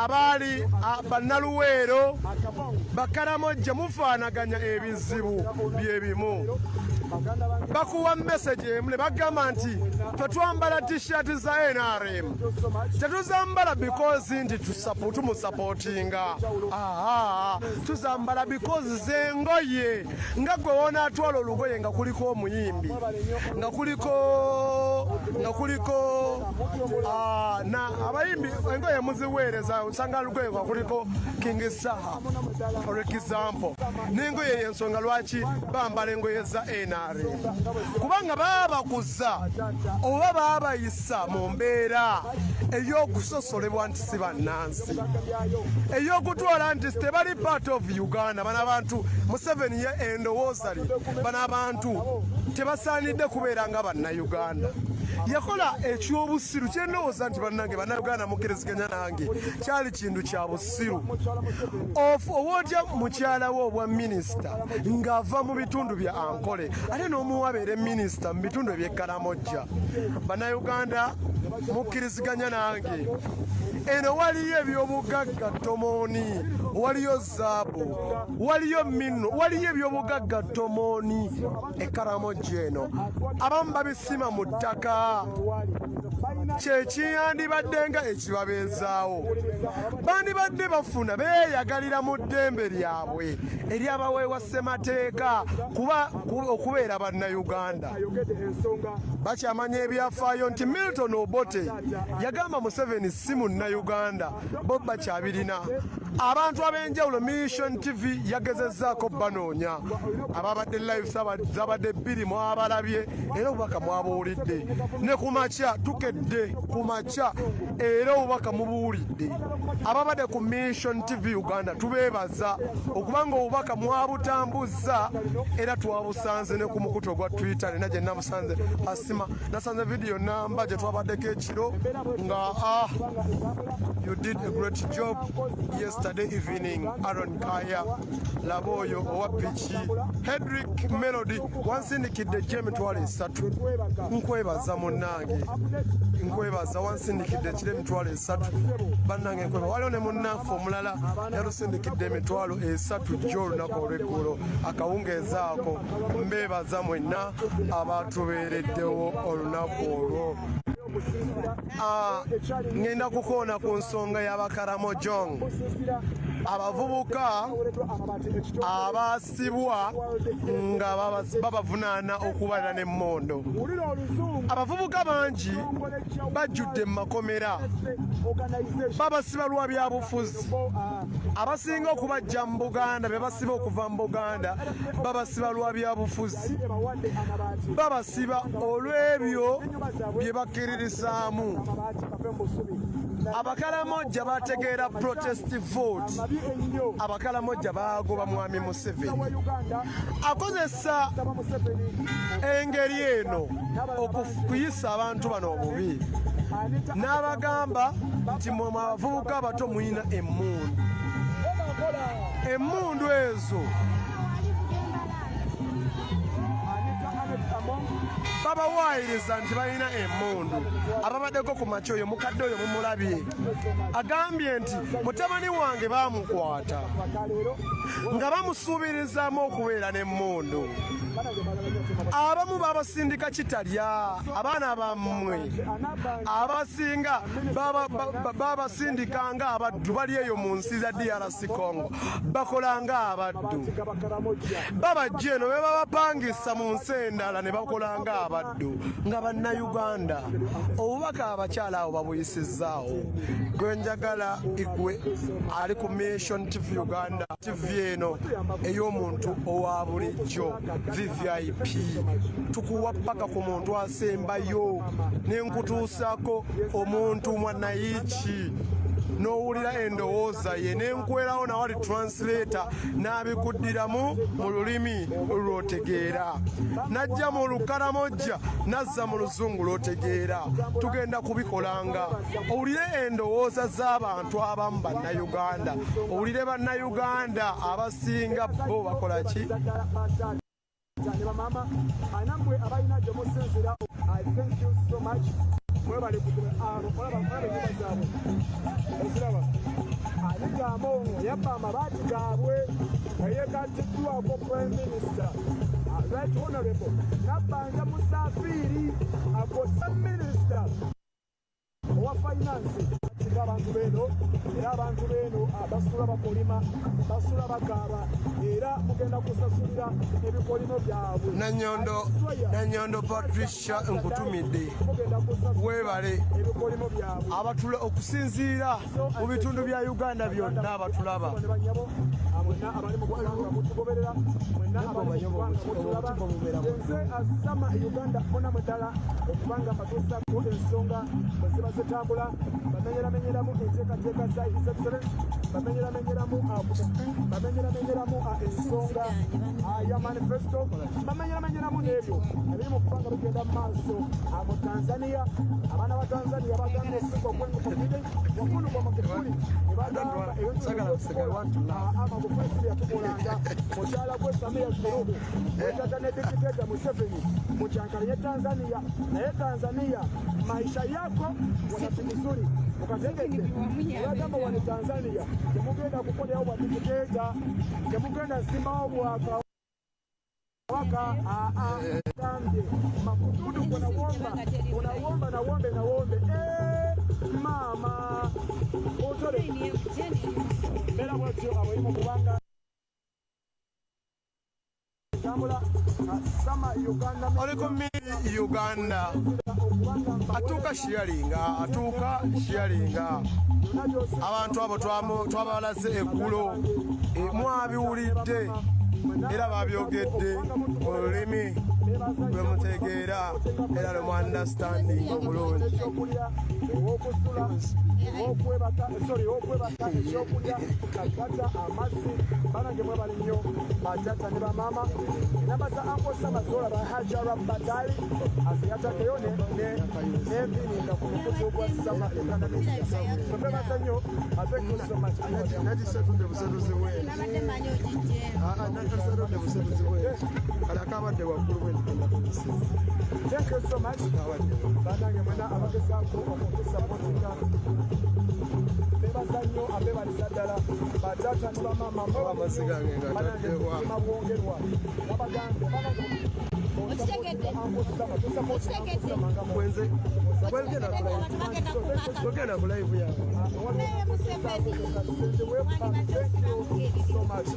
abaali bannaluweero Karamoja mufaanaganya ebizibu byebimu bakuwa message emu ne bagamba nti tetwambala t-shirt za NRM tetuzambala because nti tumusupportinga tuzambala because zengoye nga gwe wonaatwala olugoye nga kuliko omuyimbi nga kuliko abayimbi engoye muziweereza osanga lugoye nga kuliko King Saha for example n'engoye y'ensonga lwaki bambala engoye za NRM kubanga baba kuza oba babayisa mu mbeera ey'okusosolebwa nti si bannansi ey'okutwala nti tebali part of Uganda bano abantu Museveni ye endowooza li bano abantu tebasaanidde kubeera nga bannayuganda yakola ekyobusiru kyendowooza nti bannange bannayuganda mukkiriziganya nange kyali kintu kya busiru owootya mukyala we obwa minisita ng'ava mu bitundu bya Ankole ate n'omuwabeere minisita mu bitundu eby'Ekkaramojja bannayuganda mukkiriziganya nange eno waliyo ebyobugagga Tomooni waliyo zaabu waliyo mino waliyo ebyobugagga Tomooni Ekkaramojja eno abamu babisima mu ttaka kyekiyandibadde nga ekibabeezaawo bandibadde bafuna beeyagalira mu ddembe lyabwe eryabaweebwa ssemateeka okubeera bannayuganda bakyamanya ebyafaayo nti Milton Obote yagamba Museveni si munnayuganda bo bakyabirina abantu ab'enjawulo Mission TV yagezezzaako banoonya ababadde live zabadde bbiri mwabalabye era obubaka mwabuwulidde ne ku makya tukedde ku makya era obubaka mubuwulidde ababadde ku Mission TV Uganda tubeebaza okubanga obubaka mwabutambuzza era twabusanze ne ku mukutu ogwa Twitter nena gye namusanze asima nasanze video namba gye twabaddeko ekiro nga you did a great job yesterday evening. Aaron Kaya Laboyo Owapichi Hedrick Melody wansindikidde gye emitwalo 3 nkwebaza munnange nkwebaza wansindikidde ekiro emitwalo 3 bannange nkwebaza waliwo ne munnaffe omulala yalusindikidde emitwalo 3 gyo olunaku olw'eggulo akawungeeza ako mbeebaza mwenna abatubeereddewo olunaku olwo ngenda kukoona ku nsonga y'Abakaramojong abavubuka abasibwa nga babavunaana okubalira n'emmondo abavubuka bangi bajjudde mu makomera babasiba lwa byabufuzi abasinga okubajja mu Buganda be basiba okuva mu Buganda babasiba lwa byabufuzi babasiba olw'ebyo bye bakkiririzaamu Abakaramojja bategeera protest vote Abakaramojja bagoba mwami Museveni akozesa engeri eno okuyisa abantu bano obubi n'abagamba nti mwe abavubuka abato muyina emmundu ezo babawaayiriza nti balina emmundu ababaddeko ku makya oyo mukadde oyo mumulabye agambye nti mutabani wange baamukwata nga bamusuubirizaamu okubeera n'emmundu abamu babasindika kitalya abaana bammwe abasinga babasindika nga abaddu bali eyo mu nsi za DRC Congo bakola nga abaddu babajja eno be babapangisa mu nsi endala ne bakola nga abaddu nga bannayuganda obubaka abakyala abo babuyisizaawo gwe njagala igwe ali ku Mission TV Uganda TV eno ey'omuntu owa bulijjo VVIP tukuwa paka ku muntu asembayo nenkutuusako omuntu mwanayiiki n'owulira endowooza ye nenkwerawo nawali translator n'abikuddiramu mu lulimi lw'otegeera najja mu Lukaramojja nazza mu Luzungu lw'otegeera tugenda kubikolanga owulire endowooza z'abantu abamu bannayuganda owulire bannayuganda abasinga bo bakola ki Mama, anamwe abayina gye musinzira. I thank you so much. Mwebale kubazaabwe ekiraba ani Kaabong yabba amabaati gaabwe nga yeegatiddwako Prime Minister Right Honorable Nabbanja Musafiri akosa Minister owa Finance singa abantu beno era abantu beno basula bakolima basula bakaaba era mugenda kusasulira ebikolimo byabwe. Nanyondo Patricia nkutumidde weebale abatula okusinziira mu bitundu bya Uganda byonna abatulaba. Abali mu ggwanga mutugoberera mwenna abali mu ggwanga mutulaba nze asama Uganda mona mwedala okubanga mbatuusako ensonga bwe ziba zitambula bamenyeramenyeramu enteekateeka za His Excellency bamenyeramenyeramu ensonga ya manifesto bamenyeramenyeramu n'ebyo ebiri mu kubanga bigenda mu maaso mu Tanzania. Abaana ba Tanzania bagamba osinga okwengukomide waggulu kwa Magufuli ne bagamba Magufuli yatukolanga mukyala gwe Samia Suluhu wetata ne dikiteta Museveni muchankalanye Tanzania naye Tanzania maisha yako wanasi mzuri ukategete bagamba wani Tanzania temugenda kukolerawo bwa dikiteta temugenda simbawo bwaka waka kambye makududu unawombe mama otole bera bwatyo abayimo kubanga oliko miri Uganda atuuka sharinga abantu abo twabalaze eggulo mwabiwulidde era babyogedde mu lulimi lwe mutegeera era lwe mu understanding obulungi. okwebaka ekyokulya kakata amazzi banange mwebali nnyo batata ne bamaama enamba za ankosa mazola bahajara batali aziyatakeyo nembininga ku mukutu ogwa sama ekananebebaza nnyo nadisetunde buseruzi bwenadisetunde buseruzi bwe kale akabadde waggulu bwendikendakuisiza. Thank you so much. Banange mwena abagezaako okusapotinga bebaza nnyo abebaliza ddala batata ne bamaama banangeima bwongerwa nabagambe banange ogenda ku live yawe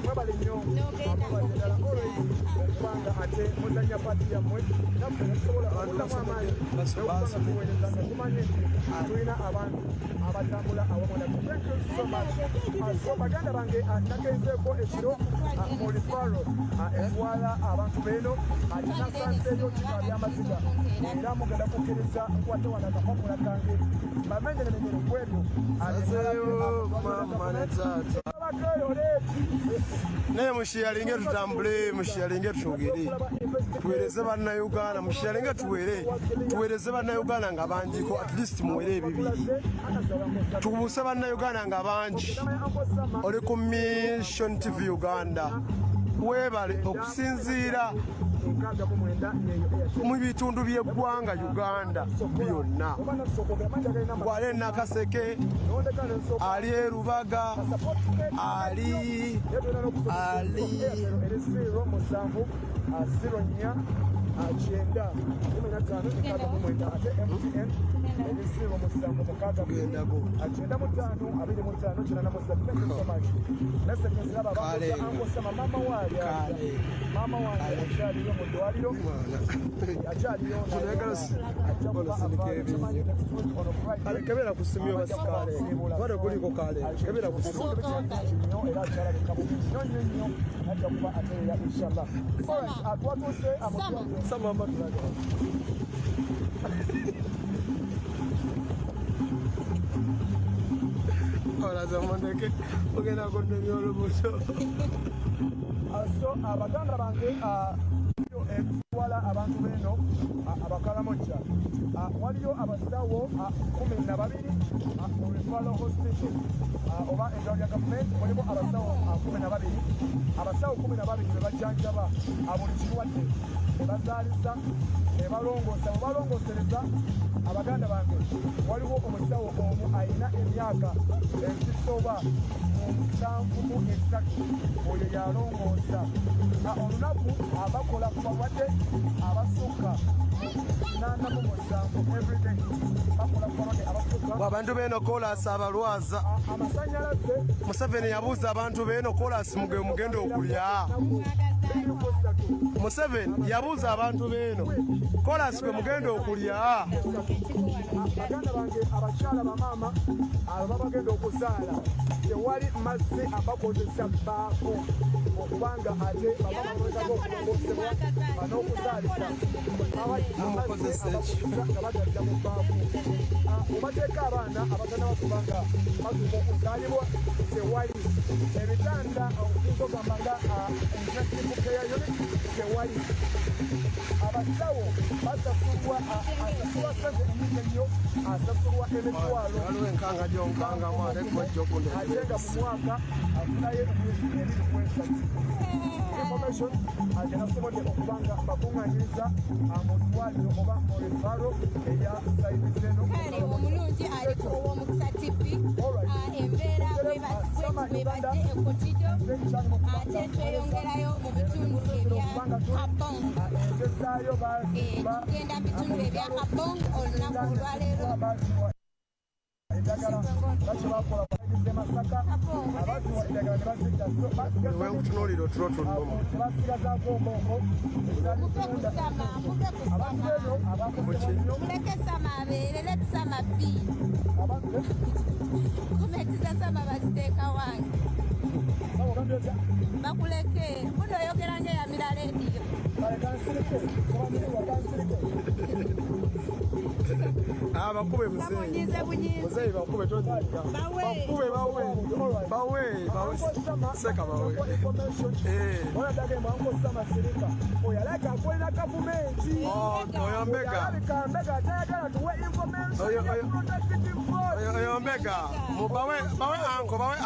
mwebali nnyo ababaddala okubanga ate muzanya paati yammwe naffe netusobola okutamu amaanyi okubanga tuweerezanga tumanye nti tulina abantu abatambula awamu naffe. Thank you so much. So baganda bange nagenzeeko ekiro mu lifaro etwala abantu beeno nasanzeeyo kika byamaziga era mugenda kukkiriza nkwate wana akapapula kange bamenyeremenyere kwebyo naye mushiyalinge tutambule mushiyalinge twogere tuweereze bannayuganda mushiyalinge tuweereze bannayuganda nga bangiko at least muwere ebibiri tubuuse bannayuganda nga bangi. Oli ku Mission TV Uganda weebale okusinziira mu bitundu by'eggwanga Uganda byonna. Gwale Nakaseke ali e Rubaga ali agenda 15 ate MTN ebisibo musango mukaga kugendako agenda mutano 25 kinana musango. Thank you so much. Message nziraba bakoze angosama mama wali achali yo mudwaliro achali yo ale kebera kusimio basikale bado kuliko kale kebera kusimio era achara nyo hata kuba atela inshallah. Alright, atwatuse amoto sama mama tunaga ora zamondeke ogenda kondonyo olubuso so abaganda bange wala abantu beno abakalamoja waliyo abasawo 12 mu Referral Hospital oba endwaliro ya gavumenti mulimu abasawo 12 abasawo 12 bebajjanjaba buli kirwadde nebazaalisa balongosereza abaganda bange waliwo omusawo omu alina emyaka egisoba 7 oyo yalongoosa olunaku abakola ku balwadde abasukka 87 everyday bakola ku balwadde abasukka abantu beno kolasi abalwaza amasanyalaze Museveni yabuuza abantu beno kolasi mugenda okulya Museveni yabuuza abantu beno kolasi gwe mugenda okulya baganda bange abakyala bamaama abo bagenda okuzaala tewali mazzi abakozesa bbaako okubanga ate babaaako okukosebwa n'okuzaalisa nga bagadda mu bbaafu obateeka abaana abaganda bakubanga batuuka okuzaalibwa tewali ebitanda okuyinza ogamba nga intensive care unit tewali abasawo basasulwa asasulwa sente enyingi ennyo asasulwa emitwalo ate nga mu mwaka afunayo emyezi 23 information agenda asobodde okuba nga bakuŋŋanyiriza mu ddwaliro oba mu refaro eya sayinisi eno omulungi aliko ow'omukisa tipi embeera bwebadde ekotido ate tweyongerayo mu bitundu ebya Kaabong tugenda mu bitundu ebya Kaabong olunaku olwaleero wenkutunuulira otulo tunnomu muleke sama abeerere tusama bbi komenti za sama baziteeka wange bakuleke buno oyogera ng'eyamira leediyo bakube muzeeyi bakube bawe seka bawe oyombega bawe anko bawe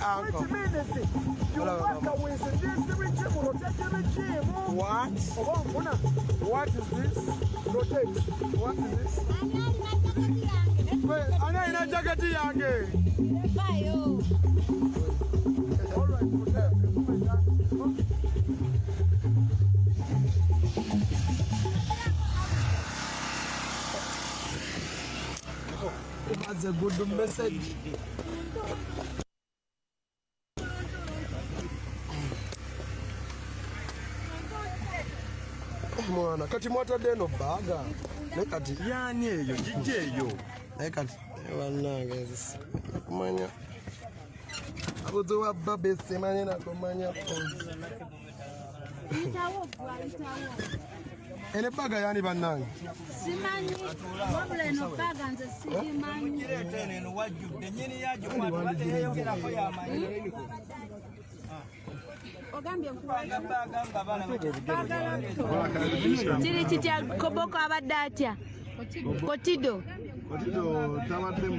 anko What is this? Rotate. What is this? Ana ina jacket yange. Bayo. All right, That's a good message. Mwana kati mwatadde eno baaga naye kati yani eyo gijja eyo naye kati bannange kumanya abuzo wa babe semanye nakumanya ene baaga yani bannange simanyi wabula eno baaga nze sigimanyi eno wajjudde nnyini yagyo yayogerako yamanyi kiri kitya koboko abadde atya kotido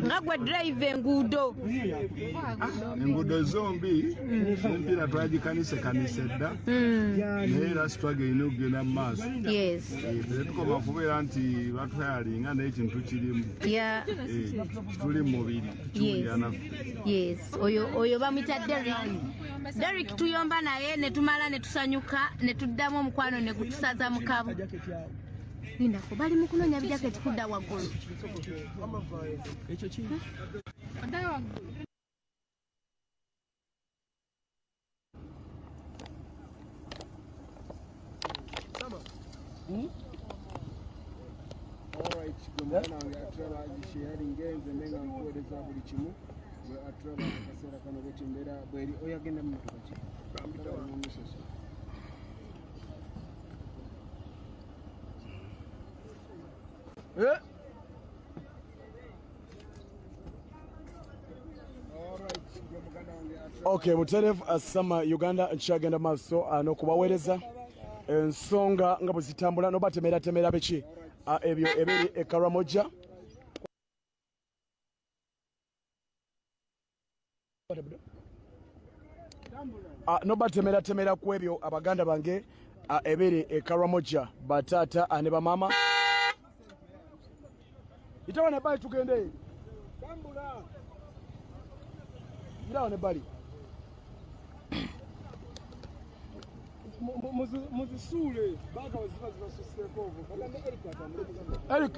nga gwe drive enguudo zombi empira twagikanise dda naye era sitwage ina okugenda mu maaso tetukoma kubeera nti batwayalinga naye ekintu kirimu tuli mu mubiri kiwulira naffe oyo bamwita Derek tuyomba naye netumala netusanyuka netuddamu omukwano negutusaza mu kabo lindako bali mu kunoonya bijaketi kudda waggulu Atalaaze ngenze nenga nkuweereza buli kimu Atalaaze akaseera kano bwekyo embeera bweri oyagenda mu motoka ki Okay, muterevu asama Uganda nkyagenda maaso n'okubaweereza ensonga nga bwe zitambula n'obatemera biki ebyo ebiri e Karamoja n'obatemera ku ebyo abaganda bange ebiri e Karamoja bataata ne bamama itawana bayi tugende Gira ne bali. Muzisule baga waziba zibasoseko. Kagame Eric atamule. Eric.